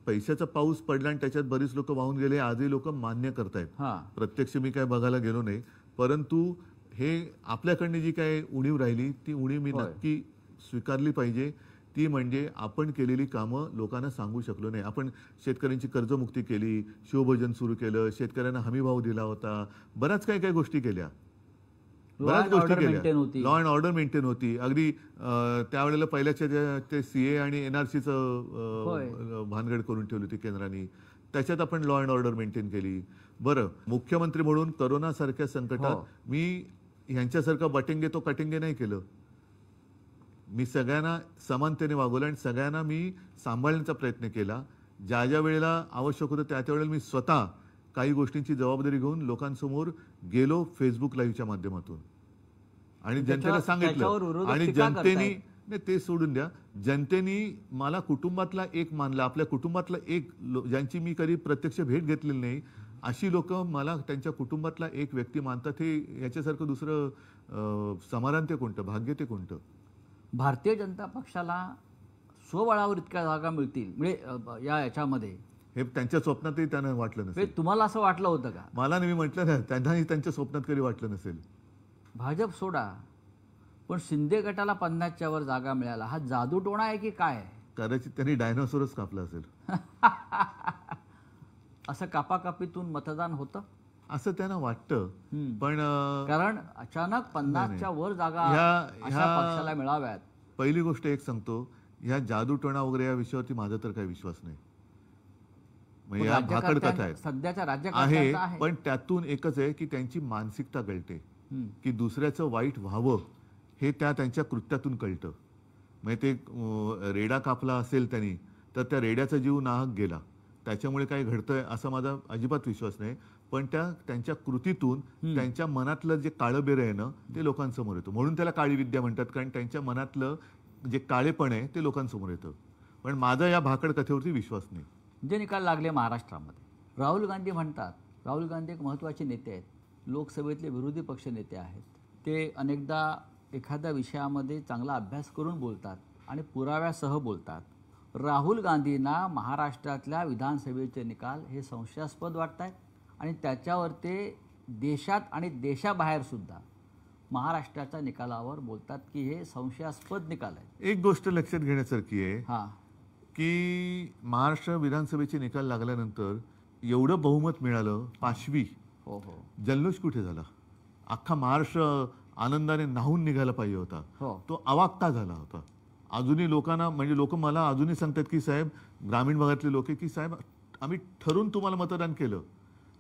पैशाचा पाऊस पडला आणि त्याच्यात बरीच लोक वाहून गेले, आजही लोक मान्य करतायत. हा, प्रत्यक्ष मी काय बघायला गेलो नाही, परंतु हे आपल्याकडनं जी काय उणीव राहिली ती उणीव मी होय. नक्की स्वीकारली पाहिजे. ती म्हणजे आपण केलेली कामं लोकांना सांगू शकलो नाही. आपण शेतकऱ्यांची कर्जमुक्ती केली, शिवभोजन सुरू केलं, शेतकऱ्यांना हमीभाव दिला होता, बऱ्याच काही काही गोष्टी केल्या, बऱ्याच गोष्टी केल्या. लॉ अँड ऑर्डर मेंटेन होती. अगदी त्यावेळेला पहिल्याच्या ते सीए आणि एनआरसीचं भानगड करून ठेवली होती केंद्राने, त्याच्यात आपण लॉ अँड ऑर्डर मेंटेन केली. बरं, मुख्यमंत्री म्हणून करोनासारख्या संकटात मी ह्यांच्यासारखं बटेंगे तो कटेंगे नाही केलं. मी सगळ्यांना समानतेने वागवलं आणि सगळ्यांना मी सांभाळण्याचा प्रयत्न केला. ज्या ज्या वेळेला आवश्यक होतं त्या त्यावेळेला मी स्वतः काही गोष्टींची जबाबदारी घेऊन लोकांसमोर गेलो फेसबुक लाईव्हच्या माध्यमातून आणि जनतेला सांगितलं. आणि जनतेने, नाही ते सोडून द्या, जनतेने मला कुटुंबातला एक मानलं, आपल्या कुटुंबातला एक, ज्यांची मी कधी प्रत्यक्ष भेट घेतलेली नाही अशी लोक मला त्यांच्या कुटुंबातला एक व्यक्ती मानतात. हे याच्यासारखं दुसरं समाधान ते कोणतं, भाग्य ते कोणतं? भारतीय जनता पक्षाला स्वबळावर इतक्या जागा मिळतील म्हणजे याच्यामध्ये, हे त्यांच्या स्वप्नातही त्यांना वाटलं नसेल. तुम्हाला असं वाटलं होतं का? मला नाही, मी म्हटलं ना, त्यांनाही त्यांच्या स्वप्नात कधी वाटलं नसेल. भाजप सोडा, पण शिंदे गटाला 50च्या वर जागा मिळाला, हा जादूटोणा आहे की काय? कदाचित त्यांनी डायनासोरच कापला असेल. असं कापाकापीतून मतदान होतं असं त्यांना वाटतं. पण कारण अचानक 50च्या वर जागा अशा पक्षाला मिळाव्यात. पहिली गोष्ट एक सांगतो, ह्या जादूटोणा वगैरे या विषयावरती माझा तर काही विश्वास नाही. म्हणजे या भाकड कथा आहेत, सध्याच्या आहे, पण त्यातून एकच आहे की त्यांची मानसिकता कळते की दुसऱ्याचं वाईट व्हावं हे त्यांच्या कृत्यातून कळतं. म्हणजे ते रेडा कापला असेल त्यांनी तर त्या रेड्याचा जीव नाहक गेला, त्याच्यामुळे काय घडतंय असा माझा अजिबात विश्वास नाही. पण त्यांच्या कृतीतून त्यांच्या मनातलं जे काळं बेरं आहे ना ते लोकांसमोर येतं. म्हणून त्याला काळी विद्या म्हणतात, कारण त्यांच्या मनातलं जे काळेपण आहे ते लोकांसमोर येतं. पण माझा या भाकड कथेवरती विश्वास नाही. जे निकाल लागले महाराष्ट्रामध्ये, राहुल गांधी म्हणतात, राहुल गांधी एक महत्त्वाचे नेते आहेत, लोकसभेतले विरोधी पक्ष नेते आहेत. ते अनेकदा एखाद्या विषयामध्ये चांगला अभ्यास करून बोलतात आणि पुराव्यासह बोलतात. राहुल गांधींना महाराष्ट्रातल्या विधानसभेचे निकाल हे संशयास्पद वाटत आहेत आणि त्याच्यावर ते देशात आणि देशाबाहेर सुद्धा महाराष्ट्राच्या निकालावर बोलतात की हे संशयास्पद निकाल आहेत. एक गोष्ट लक्षात घेण्यासारखी आहे हां, की महाराष्ट्र विधानसभेचे निकाल लागल्यानंतर एवढं बहुमत मिळालं, 5वी, हो हो, जल्लोष कुठे झाला? अख्खा महाराष्ट्र आनंदाने न्हावून निघायला पाहिजे होता, हो. तो अवाक्ता झाला होता. अजूनही लोकांना, म्हणजे लोक मला अजूनही सांगतात की साहेब, ग्रामीण भागातले लोक, की साहेब आम्ही ठरून तुम्हाला मतदान केलं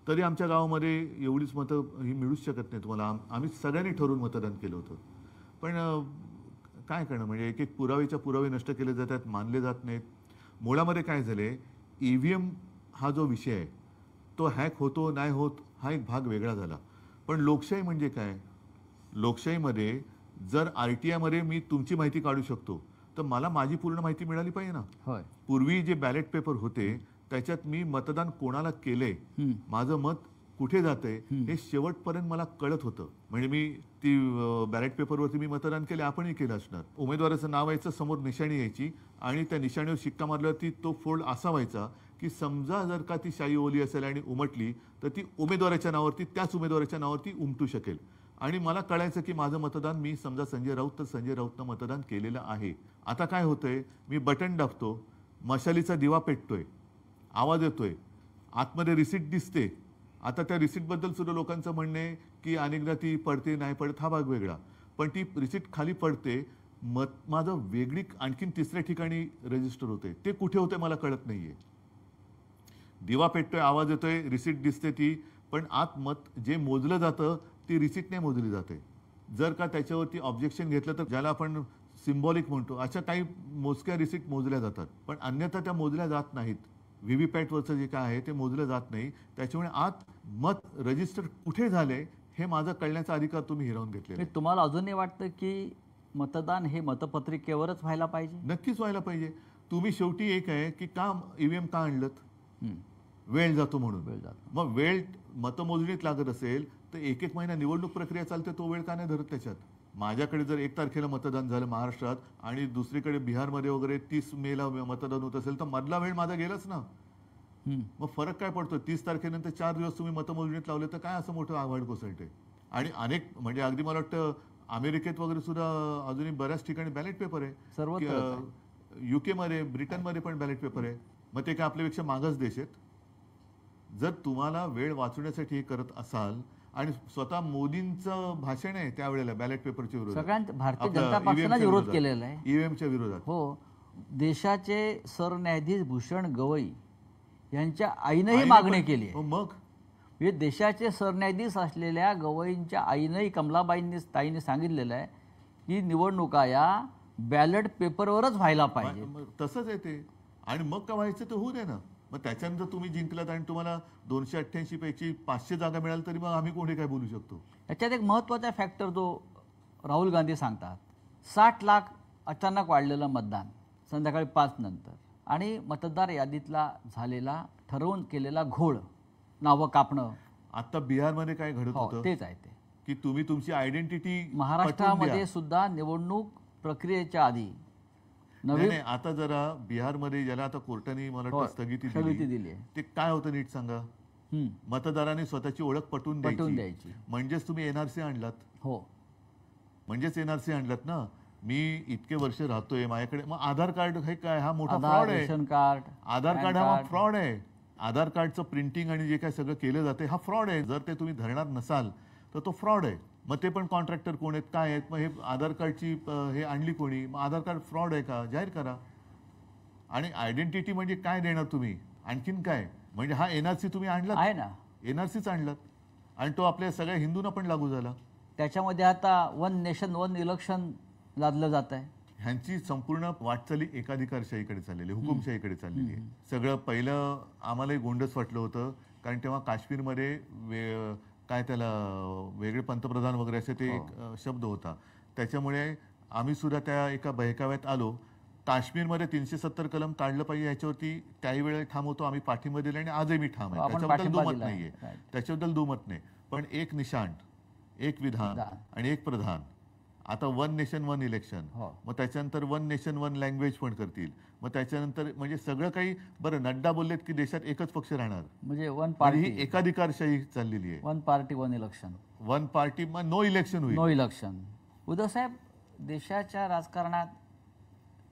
तरी आमच्या गावामध्ये एवढीच मतं ही मिळूच शकत नाही तुम्हाला, आम्ही सगळ्यांनी ठरवून मतदान केलं होतं. पण काय करणं, म्हणजे एक एक पुरावेच्या पुरावे नष्ट केले जातात, मानले जात नाहीत. मुळामध्ये काय झाले, EVM हा जो विषय आहे तो हॅक होतो नाही होत हा एक भाग वेगळा झाला. पण लोकशाही म्हणजे काय? लोकशाहीमध्ये जर RTI मध्ये मी तुमची माहिती काढू शकतो तर मला माझी पूर्ण माहिती मिळाली पाहिजे ना. होय. पूर्वी जे बॅलेट पेपर होते त्याच्यात मी मतदान कोणाला केलंय, माझं मत कुठे जातंय हे शेवटपर्यंत मला कळत होतं. म्हणजे मी ती बॅलेट पेपरवरती मी मतदान केले, आपणही केलं असणार. उमेदवाराचं नाव यायचं, समोर निशाणी यायची आणि त्या निशाणीवर शिक्का मारल्यावरती तो फोल्ड असा व्हायचा की समजा जर का ती शाई ओली असेल आणि उमटली तर ती उमेदवाराच्या नावावरती, त्याच उमेदवाराच्या नावावरती उमटू शकेल. आणि मला कळायचं की माझं मतदान, मी समजा संजय राऊत तर संजय राऊतनं मतदान केलेलं आहे. आता काय होतंय, मी बटन दाबतो, मशालीचा दिवा पेटतोय, आवाज येतोय, आतमध्ये रिसीट दिसते. आता त्या रिसीटबद्दल सुद्धा लोकांचं म्हणणं आहे की अनेकदा ती पडते नाही पडत हा भाग वेगळा, पण ती रिसीट खाली पडते, माझं वेगळी आणखीन तिसऱ्या ठिकाणी रजिस्टर होते, ते कुठे होते मला कळत नाहीये. दिवा पेटतोय, आवाज येतोय, रिसीट दिसते ती, पण आत मत जे मोजलं जातं ती रिसीट नाही मोजली जाते. जर का त्याच्यावरती ऑब्जेक्शन घेतलं तर ज्याला आपण सिम्बॉलिक म्हणतो, अशा काही मोजक्या रिसीट मोजल्या जातात, पण अन्यथा त्या मोजल्या जात नाहीत. व्हीव्हीपॅटवरचं जे काय आहे ते मोजलं जात नाही. त्याच्यामुळे आत मत रजिस्टर कुठे झाले हे माझा कळण्याचा अधिकार तुम्ही हिरावून घेतले. तुम्हाला अजूनही वाटतं की मतदान हे मतपत्रिकेवरच व्हायला पाहिजे? नक्कीच व्हायला पाहिजे. तुम्ही शेवटी एक आहे की का EVM का आणलं? वेळ जातो म्हणून. वेळ जातो. मग वेळ मतमोजणीत लागत असेल तर एक एक महिना निवडणूक प्रक्रिया चालते, तो वेळ का नाही धरत त्याच्यात? माझ्याकडे जर 1 तारखेला मतदान झालं महाराष्ट्रात आणि दुसरीकडे बिहारमध्ये वगैरे 30 मेला मतदान होत असेल तर मधला वेळ माझा गेलाच ना. मग फरक काय पडतो? 30 तारखेनंतर 4 दिवस तुम्ही मतमोजणीत लावले तर काय असं मोठं आव्हाड कोसळते? आणि अनेक म्हणजे अगदी मला वाटतं अमेरिकेत वगैरे सुद्धा अजूनही बऱ्याच ठिकाणी बॅलेट पेपर आहे. UK मध्ये ब्रिटनमध्ये पण बॅलेट पेपर आहे. मग ते काय आपल्यापेक्षा मागास देश आहेत? जर तुम्हाला वेळ वाचवण्यासाठी हे करत असाल आणि स्वतः मोदींचं भाषण आहे त्यावेळेला बॅलेट पेपरच्या विरोधात, सगळ्यांच्या भारतीय जनता पक्षाने विरोध केलेला आहे ईव्हीएमच्या विरोधात. हो, देशाचे सरन्यायाधीश भूषण गवई यांच्या आईनंही मागणी केली आहे. मग म्हणजे देशाचे सरन्यायाधीश असलेल्या गवईंच्या आईनंही ताईंनी सांगितलेलं आहे की निवडणुका या बॅलेट पेपरवरच व्हायला पाहिजे. तसंच आहे ते. आणि मग का व्हायचं तर होऊ दे ना. मग त्याच्यानंतर तुम्ही जिंकलात आणि तुम्हाला 288 पैकी 500 जागा मिळाल तरी मग आम्ही कोणी काय बोलू शकतो? याच्यात एक महत्त्वाचा फॅक्टर जो राहुल गांधी सांगतात, 60 लाख अचानक वाढलेलं मतदान संध्याकाळी 5 नंतर आणि मतदार यादीतला झालेला ठरवून केलेला घोळ, नावं कापणं. आता बिहारमध्ये काय घडत होतं तेच आहे ते की तुम्ही तुमची आयडेंटिटी महाराष्ट्रामध्ये सुद्धा निवडणूक प्रक्रियेच्या आधी नाही. आता जरा बिहारमध्ये ज्याला आता कोर्टाने मला वाटतं स्थगिती दिली ते काय होतं नीट सांगा? मतदारांनी स्वतःची ओळख पटवून द्यायची. म्हणजेच तुम्ही एनआरसी आणलात. हो, म्हणजेच एनआरसी आणलात ना. मी इतके वर्ष राहतोय माझ्याकडे मग आधार कार्ड हे काय? हा मोठा फ्रॉड आहे. रेशन कार्ड, आधार कार्ड हा फ्रॉड आहे. आधार कार्डचं प्रिंटिंग आणि जे काय सगळं केलं जाते हा फ्रॉड आहे. जर ते तुम्ही धरणार नसाल तर तो फ्रॉड आहे. मग ते पण कॉन्ट्रॅक्टर कोण आहेत, काय आहेत? मग हे आधार कार्डची हे आणली कोणी? मग आधार कार्ड फ्रॉड आहे का? जाहीर करा. आणि आयडेंटिटी म्हणजे काय देणार तुम्ही? आणखीन काय? म्हणजे हा एनआरसी तुम्ही आणलात आहे ना, एनआरसीच आणलात आणि तो आपल्या सगळ्या हिंदूंना पण लागू झाला. त्याच्यामध्ये आता 1 नेशन 1 इलेक्शन लादलं जात आहे. ह्यांची संपूर्ण वाटचाली एकाधिकारशाहीकडे चाललेली, हुकुमशाहीकडे चाललेली आहे. सगळं पहिलं आम्हालाही गोंडस वाटलं होतं कारण तेव्हा काश्मीरमध्ये काय त्याला वेगळे पंतप्रधान वगैरे असे ते एक शब्द होता. त्याच्यामुळे आम्ही सुद्धा त्या एका बहकाव्यात आलो. काश्मीरमध्ये 370 कलम काढलं पाहिजे याच्यावरती त्याही वेळेला ठाम होतो आम्ही, पाठिंबा दिला आणि आजही मी ठाम आहे. त्याच्याबद्दल दुमत नाहीये, त्याच्याबद्दल दुमत नाही. पण एक निशाण, एक विधान आणि एक प्रधान. आता 1 नेशन 1 इलेक्शन, मग त्याच्यानंतर 1 नेशन 1 लँग्वेज पण करतील. मग त्याच्यानंतर म्हणजे सगळं काही. बरं, नड्डा बोललेत की देशात एकच पक्ष राहणार, म्हणजे 1 पार्टी, ही एकाधिकारशाही चाललेली आहे. 1 पार्टी 1 इलेक्शन. 1 पार्टी मग नो इलेक्शन होईल. No election. उद्धव साहेब, देशाच्या राजकारणात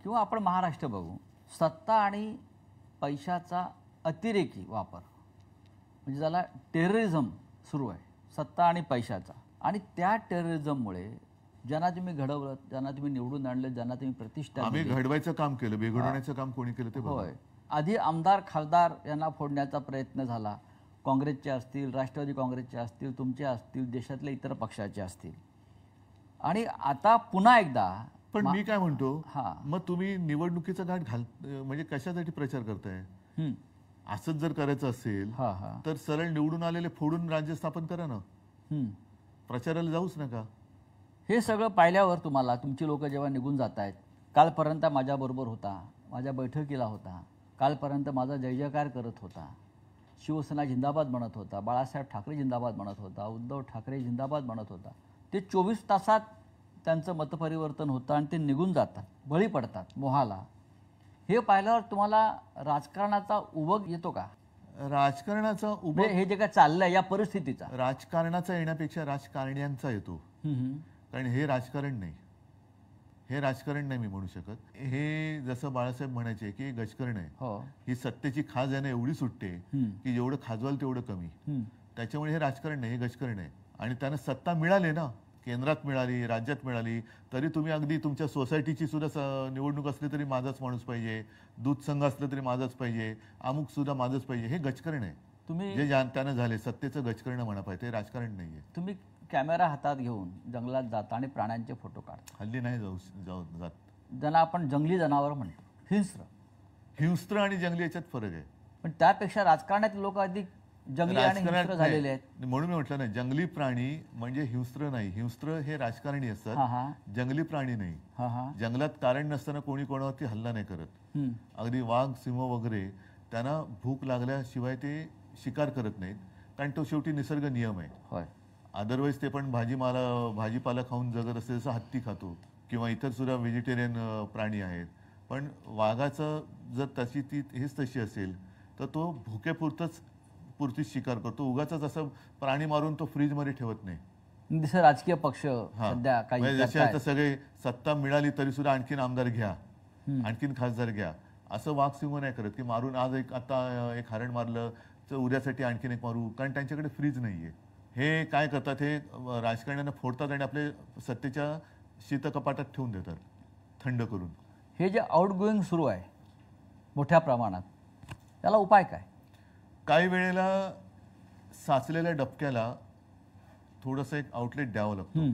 किंवा आपण महाराष्ट्र बघू, सत्ता आणि पैशाचा अतिरेकी वापर म्हणजे ज्याला टेररिझम सुरू आहे, सत्ता आणि पैशाचा. आणि त्या टेररिझममुळे ज्यांना तुम्ही घडवलं, ज्यांना तुम्ही निवडून आणलं, ज्यांना तुम्ही प्रतिष्ठा आम्ही घडवायचं काम केलं, बिघडवण्याचं काम कोणी केलं ते होय. आधी आमदार खासदार यांना फोडण्याचा प्रयत्न झाला. काँग्रेसचे असतील, राष्ट्रवादी काँग्रेसचे असतील, तुमचे असतील, देशातल्या इतर पक्षाचे असतील. आणि आता पुन्हा एकदा. पण मी काय म्हणतो, मग तुम्ही निवडणुकीचा घाट म्हणजे कशासाठी प्रचार करताय? असंच जर करायचं असेल तर सरळ निवडून आलेले फोडून राज्य स्थापन करा ना. प्रचाराला जाऊच नका. हे सगळं पाहिल्यावर तुम्हाला तुमची लोक जेव्हा निघून जात आहेत, कालपर्यंत माझ्याबरोबर होता, माझ्या बैठकीला होता, कालपर्यंत माझा जय जयकार करत होता, शिवसेना जिंदाबाद म्हणत होता, बाळासाहेब ठाकरे जिंदाबाद म्हणत होता, उद्धव ठाकरे जिंदाबाद म्हणत होता, ते 24 तासात त्यांचं मतपरिवर्तन होतं आणि ते निघून जातात, बळी पडतात मोहाला. हे पाहिल्यावर तुम्हाला राजकारणाचा उबग येतो का? राजकारणाचा उबग, हे जे काय चाललंय या परिस्थितीचा, राजकारणाचा येण्यापेक्षा राजकारण्यांचा येतो. कारण हे राजकारण नाही, हे राजकारण नाही मी म्हणू शकत. हे जसं बाळासाहेब म्हणायचे की गजकरण आहे, ही सत्तेची खाज आहे ना एवढी सुटते की जेवढं खाजवाल तेवढं कमी. त्याच्यामुळे हे राजकारण नाही, हे गजकरण आहे. आणि त्यांना सत्ता मिळाली ना, केंद्रात मिळाली, राज्यात मिळाली, तरी तुम्ही अगदी तुमच्या सोसायटीची सुद्धा निवडणूक असली तरी माझाच माणूस पाहिजे, दूध संघ असलं तरी माझाच पाहिजे, अमुक सुद्धा माझंच पाहिजे. हे गजकरण आहे. तुम्ही जे त्यानं झाले सत्तेचं गजकरण म्हणा पाहिजे, ते राजकारण नाहीये. तुम्ही कॅमेरा हातात घेऊन जंगलात जाता आणि प्राण्यांचे फोटो काढता. हल्ली नाही जात. ज्यांना आपण जंगली जनावर म्हणतो, हिंस्त्र आणि जंगली याच्यात फरक आहे. पण त्यापेक्षा राजकारणात लोक अधिक जंगली आणि हिंस्त्र झालेले आहेत. म्हणून मी म्हटलं ना, जंगली प्राणी म्हणजे हिंस्त्र नाही. हिंस्त्र हे राजकारणी असतात, जंगली प्राणी नाही. जंगलात कारण नसताना कोणी कोणावरती हल्ला नाही करत. अगदी वाघ, सिंह वगैरे त्यांना भूक लागल्याशिवाय ते शिकार करत नाहीत, कारण तो शेवटी निसर्ग नियम आहे. अदरवाईज ते पण भाजीपाला खाऊन जगत असते, जसं हत्ती खातो किंवा इतर सुद्धा व्हेजिटेरियन प्राणी आहेत. पण वाघाचं जर हेच तशी असेल तर तो पुरतीच शिकार करतो. उगाच असं प्राणी मारून तो फ्रीजमध्ये ठेवत नाही. जसं राजकीय पक्ष हा. सध्या काही म्हणजे जसे करतायत. आता सगळे सत्ता मिळाली तरी सुद्धा आणखीन आमदार घ्या, आणखीन खासदार घ्या, असं वाघ सिंह नाही करत की मारून आज एक हरण मारलं तर उद्यासाठी आणखीन एक मारू, कारण त्यांच्याकडे फ्रीज नाहीये. हे काय करतात, हे राजकारण्यांना फोडतात आणि आपले सत्तेच्या शीतकपाटात ठेवून देतात थंड करून. हे जे आउटगोईंग सुरू आहे मोठ्या प्रमाणात, त्याला उपाय काय? काही वेळेला साचलेल्या डबक्याला थोडंसं एक आउटलेट द्यावं लागतं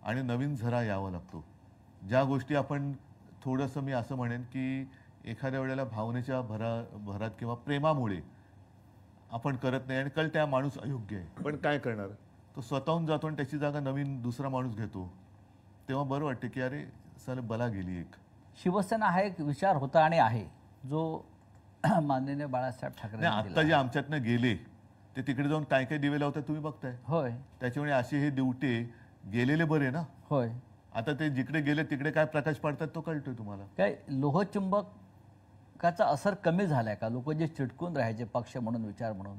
आणि नवीन झरा यावा लागतो. ज्या गोष्टी आपण थोडंसं, मी असं म्हणेन की एखाद्या वेळेला भावनेच्या भरात किंवा प्रेमामुळे आपण करत नाही आणि त्या माणूस अयोग्य आहे, पण काय करणार, तो स्वतःहून जातो आणि त्याची जागा नवीन दुसरा माणूस घेतो. तेव्हा बरं वाटतं की अरे साले बला गेली एक. शिवसेना हा एक विचार होता आणि आहे जो माननीय बाळासाहेब ठाकरे आता जे आमच्यातनं गेले ते तिकडे जाऊन काय काय दिवे लावतात तुम्ही बघताय. होय, त्याच्यामुळे असे हे दिवटे गेलेले बरे ना. होय. आता ते जिकडे गेले तिकडे काय प्रकाश पडतात तो कळतोय तुम्हाला. काय लोहचुंबकाचा असर कमी झालाय का? लोक जे चिटकून राहायचे पक्ष म्हणून, विचार म्हणून,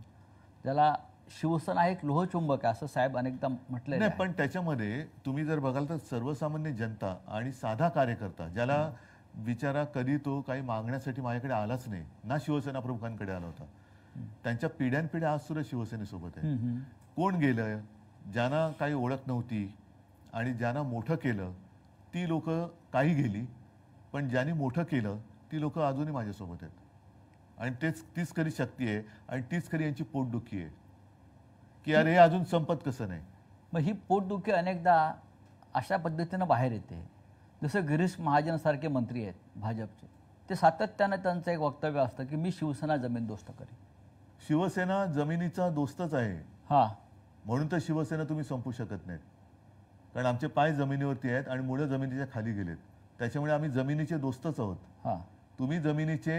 त्याला शिवसेना एक लोहचुंबक आहे असं साहेब अनेकदा म्हटलं नाही. पण त्याच्यामध्ये तुम्ही जर बघाल तर सर्वसामान्य जनता आणि साधा कार्यकर्ता, ज्याला बिचारा कधी तो काही मागण्यासाठी माझ्याकडे आलाच नाही ना, शिवसेना प्रमुखांकडे आला होता, त्यांच्या पिढ्यानपिढ्या आज सुद्धा शिवसेनेसोबत आहे. कोण गेलं? ज्यांना काही ओळख नव्हती आणि ज्यांना मोठं केलं ती लोक काही गेली, पण ज्यांनी मोठं केलं ती लोक अजूनही माझ्यासोबत आहेत. आणि तीच खरी शक्ती आहे आणि तीच खरी यांची पोटदुखी आहे की अरे हे अजून संपत कसं नाही. मग ही पोटदुखी अनेकदा अशा पद्धतीनं बाहेर येते. जसं गिरीश महाजनसारखे मंत्री आहेत भाजपचे, ते सातत्यानं त्यांचं एक वक्तव्य असतं की मी शिवसेना जमीनदोस्त करेन. शिवसेना जमिनीचा दोस्तच आहे. हा, म्हणून तर शिवसेना तुम्ही संपू शकत नाहीत, कारण आमचे पाय जमिनीवरती आहेत आणि मुळे जमिनीच्या खाली गेलेत. त्याच्यामुळे आम्ही जमिनीचे दोस्तच आहोत. हा, तुम्ही जमिनीचे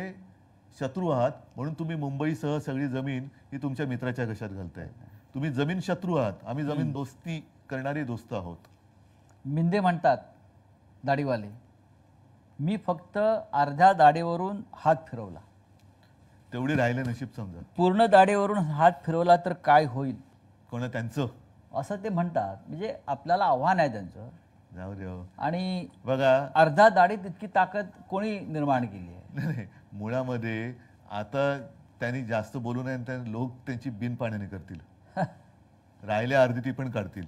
शत्रू आहात, म्हणून तुम्ही मुंबईसह सगळी जमीन ही तुमच्या मित्राच्या घशात घालताय. तुम्ही जमीन शत्रू आहात, आम्ही जमीन दोस्ती करणारे दोस्त आहोत. मिंदे म्हणतात दाढीवाले, मी फक्त अर्ध्या दाढीवरून हात फिरवला, तेवढे राहिले नशीब समजा. पूर्ण दाढीवरून हात फिरवला तर काय होईल, कोणा त्यांचं असं ते म्हणतात. म्हणजे आपल्याला आव्हान आहे त्यांचं. जाऊ दे हो. आणि बघा, अर्धा दाढीत इतकी ताकद कोणी निर्माण केली आहे? नाही, मुळामध्ये आता त्यांनी जास्त बोलू नये आणि लोक त्यांची बिनपाण्याने करतील. राहिल्या अर्धी ती पण काढतील.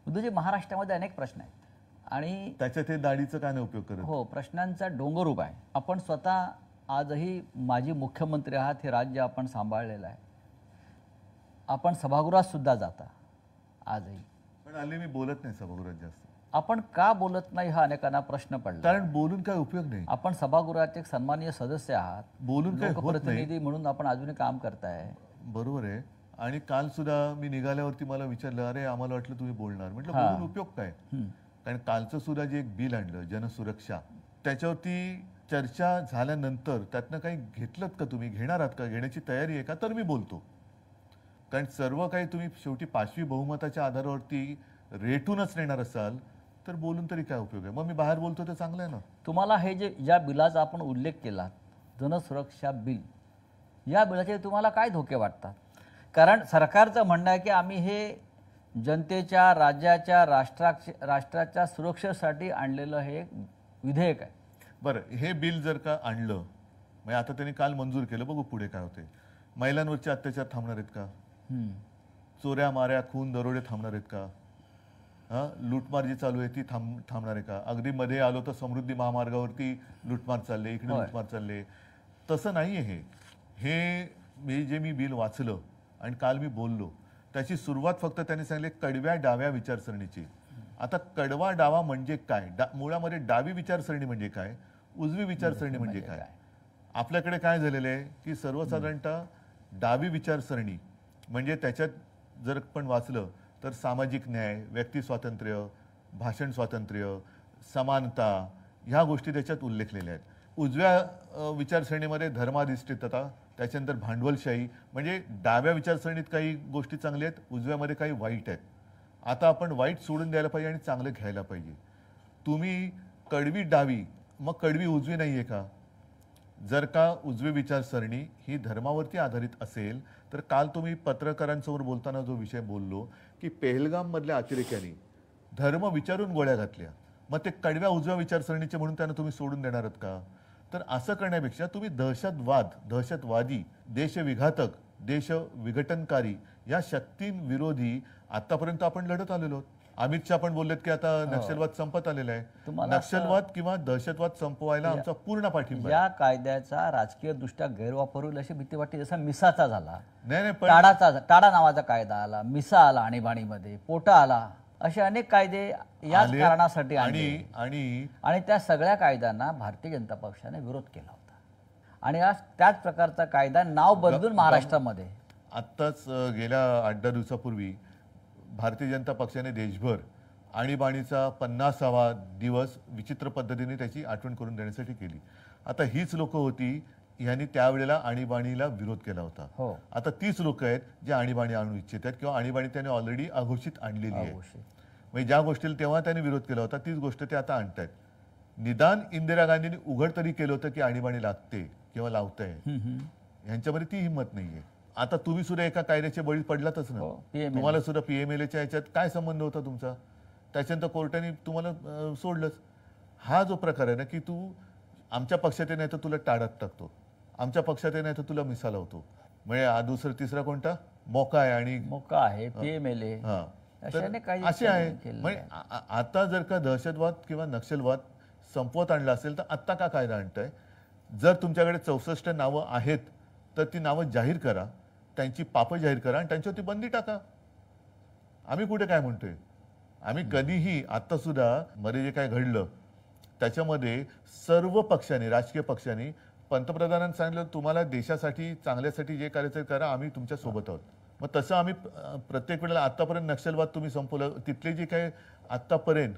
उद्धवजी, महाराष्ट्रामध्ये अनेक प्रश्न आहेत आणि त्याच्यात हे दाढीचं काय नाही उपयोग करत. हो, प्रश्नांचा डोंगर उभा आहे. आपण स्वतः आजही माजी मुख्यमंत्री आहात, हे राज्य आपण सांभाळलेलं आहे. आपण सभागृहात सुद्धा जाता आजही, पण हल्ली मी बोलत नाही सभागृहात जास्त. आपण का बोलत नाही हा अनेकांना प्रश्न पडला. कारण बोलून काय उपयोग नाही. आपण सभागृहाचे एक सन्माननीय सदस्य आहात, बोलून काय होत नाही. लोकप्रतिनिधी म्हणून आपण अजूनही काम करताय. बरोबर आहे. आणि काल सुद्धा मी निघाल्यावरती मला विचारलं, अरे आम्हाला वाटलं तुम्ही बोलणार. म्हटलं बोलून उपयोग काय. कारण कालचं सुद्धा जे एक बिल आणलं जनसुरक्षा, त्याच्यावरती चर्चा झाल्यानंतर त्यातनं काही घेतलं का, तुम्ही घेणार आहात का, घेण्याची तयारी आहे का, तर मी बोलतो. कारण सर्व काही तुम्ही शेवटी 5वी बहुमताच्या आधारावरती रेटूनच नेणार असाल तर बोलून तरी काय उपयोग आहे. मग मी बाहेर बोलतो ते चांगलं आहे ना. तुम्हाला हे जे ज्या बिलाचा आपण उल्लेख केला, जनसुरक्षा बिल, या बिलाचे तुम्हाला काय धोके वाटतात? कारण सरकारचं म्हणणं आहे की आम्ही हे जनतेच्या, राज्याच्या, राष्ट्राच्या सुरक्षेसाठी आणलेलं हे एक विधेयक आहे. बरं, हे बिल जर का आणलं, म्हणजे आता त्यांनी काल मंजूर केलं, बघू पुढे काय होते. महिलांवरचे अत्याचार थांबणार आहेत का? चोऱ्या माऱ्या, खून, दरोडे थांबणार आहेत का? लूटमार जी चालू आहे ती थांबणार आहे का? अगदी मध्ये आलो तर समृद्धी महामार्गावरती लूटमार चालले, इकडे लूटमार चालले. तसं नाही आहे हे. जे मी बिल वाचलं आणि काल मी बोललो, त्याची सुरुवात फक्त त्यांनी सांगितले कडव्या डाव्या विचारसरणीची. आता कडवा डावा म्हणजे काय? मुळामध्ये डावी विचारसरणी म्हणजे काय, उजवी विचारसरणी म्हणजे काय? आपल्याकडे काय झालेलं आहे की सर्वसाधारणतः डावी विचारसरणी म्हणजे त्याच्यात जर आपण वाचलं तर सामाजिक न्याय, व्यक्ती स्वातंत्र्य, भाषण स्वातंत्र्य, समानता, ह्या गोष्टी त्याच्यात उल्लेखलेल्या आहेत. उजव्या विचारसरणीमध्ये धर्माधिष्ठितता, त्याच्यानंतर भांडवलशाही. म्हणजे डाव्या विचारसरणीत काही गोष्टी चांगल्या आहेत, उजव्यामध्ये काही वाईट आहेत. आता आपण वाईट सोडून द्यायला पाहिजे आणि चांगलं घ्यायला पाहिजे. तुम्ही कडवी डावी मग कडवी उजवी नाहीये का? जर का उजवी विचारसरणी ही धर्मावरती आधारित असेल तर काल तुम्ही पत्रकारांसमोर बोलताना जो विषय बोललो की पेहलगाम मधल्या अतिरेक्यांनी धर्म विचारून गोळ्या घातल्या, मग ते कडव्या उजव्या विचारसरणीचे म्हणून त्यांना तुम्ही सोडून देणार आहात का? तर असं करण्यापेक्षा तुम्ही दहशतवादी, देशविघातक, देश विघटनकारी या शक्तींविरोधी आतापर्यंत आपण लढत आलेलो आहोत. अमित शहा पण बोललेत की आता नक्षलवाद संपत आलेला आहे. नक्षलवाद किंवा दहशतवाद संपवायला आमचा पूर्ण पाठिंबा या कायद्याचा राजकीय दृष्ट्या गैरवापर होईल अशी भीती वाटते. जसा मिसाचा झाला, नाही पण टाडा नावाचा कायदा आला, मिसा आला आणीबाणीमध्ये, पोटा आला, असे अनेक कायदे याच कारणासाठी आणि त्या सगळ्या कायद्यांना भारतीय जनता पक्षाने विरोध केला होता. आणि आज त्याच प्रकारचा कायदा नाव बदलून महाराष्ट्रामध्ये आत्ताच गेल्या 8-10 दिवसापूर्वी भारतीय जनता पक्षाने देशभर आणीबाणीचा 50वा दिवस विचित्र पद्धतीने त्याची आठवण करून देण्यासाठी केली. आता हीच लोक होती यांनी त्यावेळेला आणीबाणीला विरोध केला होता. आता तीच लोक आहेत जे आणीबाणी आणू इच्छित आहेत किंवा आणीबाणी त्यांनी ऑलरेडी अघोषित आणलेली आहे. म्हणजे ज्या गोष्टीला तेव्हा त्यांनी विरोध केला होता तीच गोष्ट ते आता आणतायत. निदान इंदिरा गांधींनी उघड तरी केलं होतं की आणीबाणी लागते किंवा लावताय, यांच्यामध्ये ती हिंमत नाहीये. आता तुम्ही सुद्धा एका कायद्याचे बळी पडलातच ना. तुम्हाला सुद्धा PMLAच्या याच्यात काय संबंध होता तुमचा? त्याच्यानंतर कोर्टाने तुम्हाला सोडलंच. हा जो प्रकार आहे ना की तू आमच्या पक्षात नाही तर तुला टाळत टाकतो, आमच्या पक्षात नाही तर तुला मिसा लावतो, म्हणजे दुसरा तिसरा कोणता मोका आहे आणि मोका आहे PMLA असे आहे. म्हणजे आता जर का दहशतवाद किंवा नक्षलवाद संपवत आणला असेल तर आत्ता का कायदा आणताय? जर तुमच्याकडे 64 नावं आहेत तर ती नावं जाहीर करा, त्यांची पापं जाहीर करा आणि त्यांच्यावरती बंदी टाका. आम्ही कुठे काय म्हणतोय? आम्ही कधीही आता सुद्धा मध्ये जे काय घडलं त्याच्यामध्ये सर्व पक्षांनी, राजकीय पक्षांनी पंतप्रधानांनी सांगितलं तुम्हाला देशासाठी चांगल्यासाठी जे करायचं करा, आम्ही तुमच्या सोबत आहोत. मग तसं आम्ही प्रत्येक वेळेला आतापर्यंत नक्षलवाद तुम्ही संपवलं, तिथले जे काही आतापर्यंत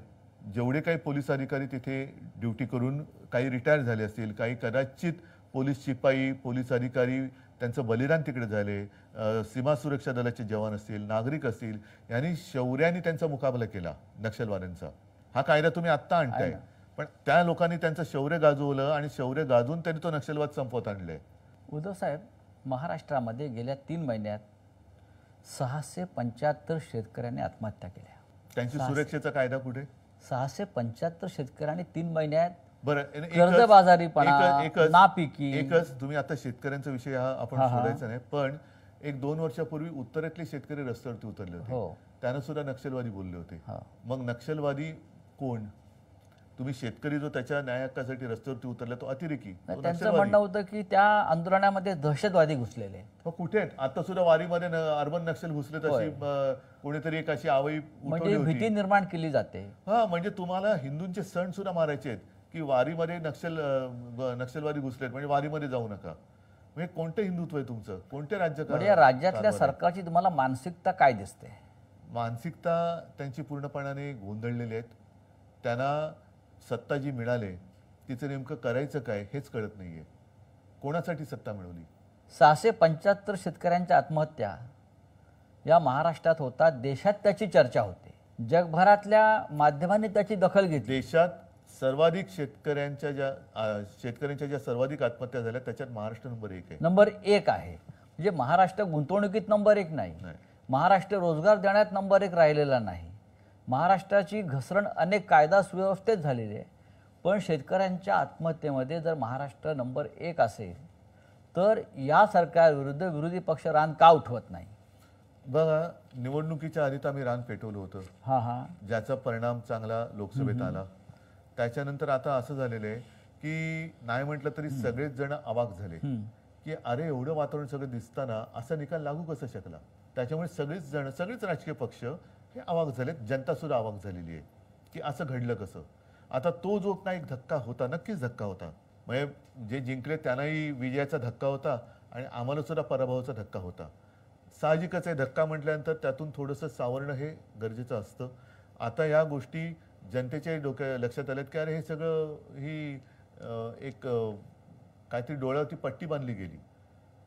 जेवढे काही पोलीस अधिकारी तिथे ड्युटी करून काही रिटायर झाले असतील, काही कदाचित पोलीस शिपाई, पोलीस अधिकारी त्यांचं बलिदान तिकडे झाले, सीमा सुरक्षा दलाचे जवान असतील, नागरिक असतील, यांनी शौर्याने त्यांचा मुकाबला केला नक्षलवाद्यांचा. हा कायदा तुम्ही आत्ता आणताय, पण त्या लोकांनी त्यांचं शौर्य गाजवलं आणि शौर्य गाजवून त्यांनी तो नक्षलवाद संपवत आणलाय. उद्धव साहेब, महाराष्ट्रामध्ये गेल्या 3 महिन्यात 675 शेतकऱ्यांनी आत्महत्या केल्या. त्यांची सुरक्षेचा कायदा कुठे? 675 शेतकऱ्यांनी 3 महिन्यात बरं, कर्जबाजारीपणा, नापिकी. एकच तुम्ही आता शेतकऱ्यांचा विषय हा आपण सोडायचा नाही, पण 1-2 वर्षापूर्वी उत्तरेतले शेतकरी रस्त्यावरती उतरले होते, त्यांना सुद्धा नक्षलवादी बोलले होते. मग नक्षलवादी कोण? तुम्ही शेतकरी जो त्याच्या न्याय हक्कासाठी रस्त्यावरती उतरला तो अतिरेकी. त्यांचं म्हणणं होतं की त्या आंदोलनामध्ये दहशतवादी घुसलेले. कुठे आहेत? आता सुद्धा वारीमध्ये अर्बन नक्षल घुसले, तशी कोणीतरी एक अशी आवई म्हणजे भीती निर्माण केली जाते. म्हणजे तुम्हाला हिंदूंचे सण सुद्धा मारायचे आहेत की वारीमध्ये नक्षलवादी घुसलेत म्हणजे वारीमध्ये जाऊ नका. म्हणजे कोणतं हिंदुत्व आहे तुमचं? कोणत्या राज्यातल्या सरकारची तुम्हाला मानसिकता काय दिसते? मानसिकता त्यांची पूर्णपणाने गोंधळलेली आहेत. त्यांना सत्ता जी मिळाली तिचं नेमकं करायचं काय हेच कळत नाहीये. कोणासाठी सत्ता मिळवली? 675 शेतकऱ्यांच्या आत्महत्या या महाराष्ट्रात होतात. देशात त्याची चर्चा होते, जगभरातल्या माध्यमांनी त्याची दखल घेतली. देशात सर्वाधिक शेतकऱ्यांच्या ज्या सर्वाधिक आत्महत्या झाल्या त्याच्यात महाराष्ट्र नंबर 1 आहे. म्हणजे महाराष्ट्र गुंतवणुकीत नंबर 1 नाही, महाराष्ट्र रोजगार देण्यात नंबर 1 राहिलेला नाही. महाराष्ट्राची घसरण अनेक कायदा सुव्यवस्थेत झालेली आहे, पण शेतकऱ्यांच्या आत्महत्येमध्ये जर महाराष्ट्र नंबर 1 असेल तर या सरकारविरुद्ध विरोधी पक्ष रान का उठवत नाही? बघा, निवडणुकीच्या आधी तर आम्ही रान पेटवलं होतं, ज्याचा परिणाम चांगला लोकसभेत आला. त्याच्यानंतर आता असं झालेलं आहे की नाही म्हटलं तरी सगळेच जण अवाक झाले की अरे एवढं वातावरण सगळं दिसताना असा निकाल लागू कसा शकला. त्याच्यामुळे सगळेच राजकीय पक्ष हे अवाक झालेत, जनता सुद्धा अवाक झालेली आहे की असं घडलं कसं. आता तो जो काही धक्का होता, नक्कीच धक्का होता. म्हणजे जे जिंकले त्यांनाही विजयाचा धक्का होता आणि आम्हाला सुद्धा पराभवाचा धक्का होता. साहजिकच आहे, धक्का म्हटल्यानंतर त्यातून थोडंसं सावरणं हे गरजेचं असतं. आता या गोष्टी जनतेच्या लक्षात आल्यात की अरे हे सगळं ही एक काहीतरी डोळ्यावरती पट्टी बांधली गेली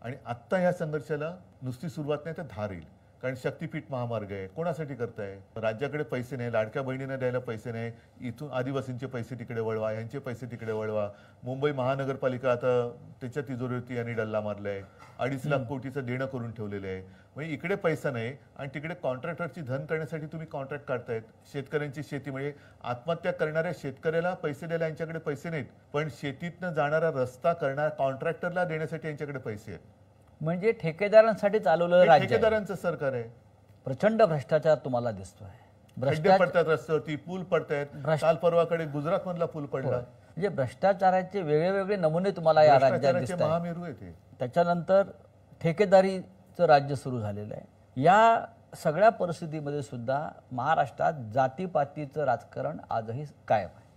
आणि आत्ता ह्या संघर्षाला नुसती सुरुवात नाही तर धार येईल. कारण शक्तीपीठ महामार्ग आहे, कोणासाठी करताय? राज्याकडे पैसे नाही, लाडक्या बहिणींना द्यायला पैसे नाही, इथून आदिवासींचे पैसे तिकडे वळवा, यांचे पैसे तिकडे वळवा. मुंबई महानगरपालिका आता त्याच्या तिजोरीवरती यांनी डल्ला मारलाय, 2.5 लाख कोटीचं देणं करून ठेवलेलं आहे. म्हणजे इकडे पैसा नाही आणि तिकडे कॉन्ट्रॅक्टरची धन करण्यासाठी तुम्ही कॉन्ट्रॅक्ट काढतायत. शेतकऱ्यांची शेती म्हणजे आत्महत्या करणाऱ्या शेतकऱ्याला पैसे द्यायला यांच्याकडे पैसे नाहीत, पण शेतीतनं जाणारा रस्ता करणाऱ्या कॉन्ट्रॅक्टरला देण्यासाठी यांच्याकडे पैसे आहेत. म्हणजे ठेकेदारांसाठी चालवलेलं हे राज्य आहे. ठेकेदारांचं सरकार आहे. प्रचंड भ्रष्टाचार तुम्हाला दिसतोय. खड्डे पडतात रस्त्यावरती, पूल पडतायत. काल परवाकडे गुजरात मधला पूल पडला. म्हणजे भ्रष्टाचाराचे वेगळे वेगळे नमुने तुम्हाला या राज्यात भ्रष्टाचाराचे दिसतात. महामेरू आहे ते. त्याच्यानंतर ठेकेदारीचं राज्य सुरू झालेलं आहे. या सगळ्या परिस्थितीमध्ये सुद्धा महाराष्ट्रात जातीपातीचं राजकारण आजही कायम आहे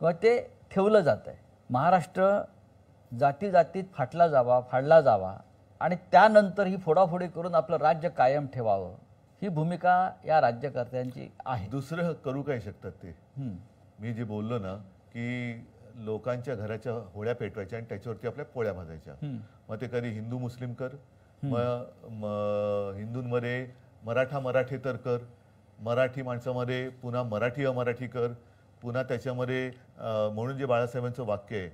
किंवा ते ठेवलं जात आहे. महाराष्ट्र जाती जातीत फाडला जावा आणि त्यानंतर ही फोडाफोडी करून आपलं राज्य कायम ठेवावं, ही भूमिका या राज्यकर्त्यांची आहे. दुसरं करू काय शकतात ते? मी जे बोललो ना की लोकांच्या घराच्या होळ्या पेटवायच्या आणि त्याच्यावरती आपल्या पोळ्या भाजायच्या. मग ते कधी हिंदू मुस्लिम कर, मग हिंदूंमध्ये मराठा मराठेतर कर, मराठी माणसामध्ये पुन्हा मराठी अमराठी कर, पुन्हा त्याच्यामध्ये म्हणून जे बाळासाहेबांचं वाक्य आहे,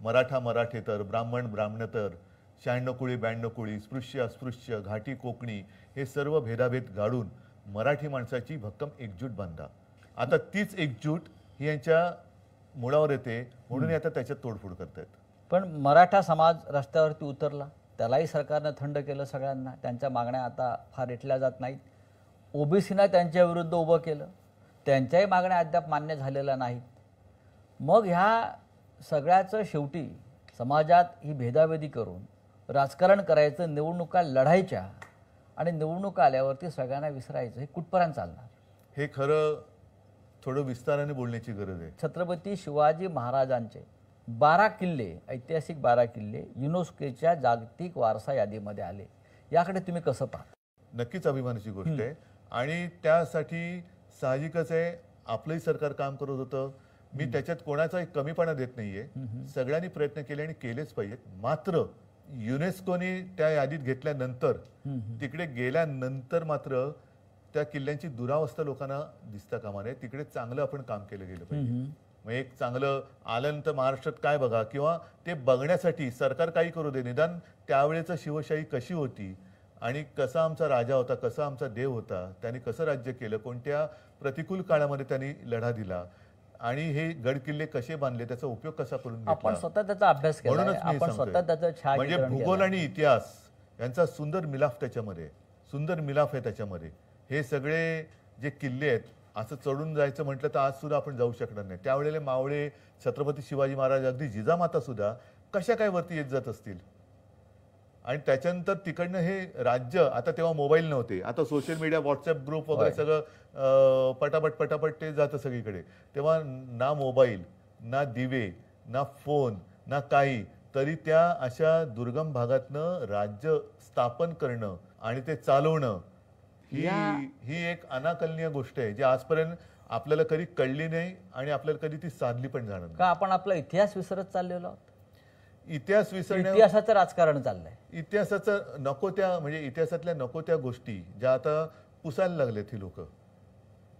मराठा मराठेतर, ब्राह्मण ब्राह्मणतर, 96 कुळी 92 कुळी, स्पृश्य अस्पृश्य, घाटी कोकणी, हे सर्व भेदाभेद गाडून मराठी माणसाची भक्कम एकजूट बांधा. आता तीच एकजूट ही यांच्या मुळावर येते म्हणून आता त्याच्यात तोडफोड करतायत. पण मराठा समाज रस्त्यावरती उतरला, त्यालाही सरकारनं थंड केलं सगळ्यांना. त्यांच्या मागण्या आता फार रेटल्या जात नाहीत. ओबीसीना त्यांच्या विरुद्ध उभं केलं, त्यांच्याही मागण्या अद्याप मान्य झालेल्या नाहीत. मग ह्या सगळ्याचं शेवटी समाजात ही भेदाभेदी करून राजकारण करायचं, निवडणुका लढायच्या आणि निवडणुका आल्यावरती सगळ्यांना विसरायचं, हे कुठपर्यंत चालणार? हे खरं थोडं विस्ताराने बोलण्याची गरज आहे. छत्रपती शिवाजी महाराजांचे 12 किल्ले, ऐतिहासिक 12 किल्ले युनेस्कोच्या जागतिक वारसा यादीमध्ये आले. याकडे तुम्ही कसं पाहता? नक्कीच अभिमानाची गोष्ट आहे आणि त्यासाठी साहजिकच आहे आपलंही सरकार काम करत होतं. मी त्याच्यात कोणाचाही कमीपणा देत नाहीये. सगळ्यांनी प्रयत्न केले आणि केलेच पाहिजेत. मात्र युनेस्कोने त्या यादीत घेतल्यानंतर, तिकडे गेल्यानंतर मात्र त्या किल्ल्यांची दुरावस्था लोकांना दिसता कामा नये. तिकडे चांगलं आपण काम केलं गेलं पाहिजे. मग एक चांगलं आल्यानंतर महाराष्ट्रात काय बघा, किंवा ते बघण्यासाठी सरकार काही करू दे, निदान त्यावेळेचं शिवशाही कशी होती आणि कसा आमचा राजा होता, कसा आमचा देव होता, त्यांनी कसं राज्य केलं, कोणत्या प्रतिकूल काळामध्ये त्यांनी लढा दिला आणि हे गड किल्ले कसे बांधले, त्याचा उपयोग कसा करून घेतला. आपण स्वतः त्याचा अभ्यास केला, म्हणूनच मी आपण स्वतः त्याचं सांगतोय, म्हणजे भूगोल आणि इतिहास यांचा सुंदर मिलाफ त्याच्यामध्ये, सुंदर मिलाफ आहे त्याच्यामध्ये. हे सगळे जे किल्ले आहेत, असं चढून जायचं म्हटलं तर आज सुद्धा आपण जाऊ शकणार नाही. त्यावेळेला मावळे, छत्रपती शिवाजी महाराज, अगदी जिजामाता सुद्धा कशा काय वरती येत जात असतील. आणि त्याच्यानंतर तिकडनं हे राज्य, आता तेव्हा मोबाईल नव्हते, आता सोशल मीडिया, व्हॉट्सअप ग्रुप वगैरे सगळं पटापट ते जातं सगळीकडे. तेव्हा ना मोबाईल, ना दिवे, ना फोन, ना काही, तरी त्या अशा दुर्गम भागातनं राज्य स्थापन करणं आणि ते चालवणं ही एक अनाकलनीय गोष्ट आहे, जी आजपर्यंत आपल्याला कधी कळली नाही आणि आपल्याला कधी ती साधली पण जाणार नाही. का आपण आपला इतिहास विसरत चाललेलो आहोत? इतिहास विसरण्या, इतिहासाचं राजकारण चाललंय. इतिहासाचं नको त्या, म्हणजे इतिहासातल्या नको त्या गोष्टी ज्या आता पुसायला लागलेत. ही लोक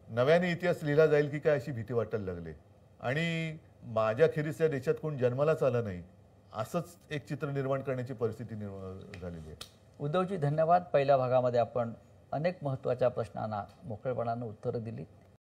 नव्याने इतिहास लिहिला जाईल की काय अशी भीती वाटायला लागले. आणि माझ्या खेरीस या देशात कोण जन्मालाच आलं नाही असंच एक चित्र निर्माण करण्याची परिस्थिती झालेली आहे. उद्धवजी धन्यवाद. पहिल्या भागामध्ये आपण अनेक महत्त्वाच्या प्रश्नांना मोकळेपणानं उत्तरं दिली.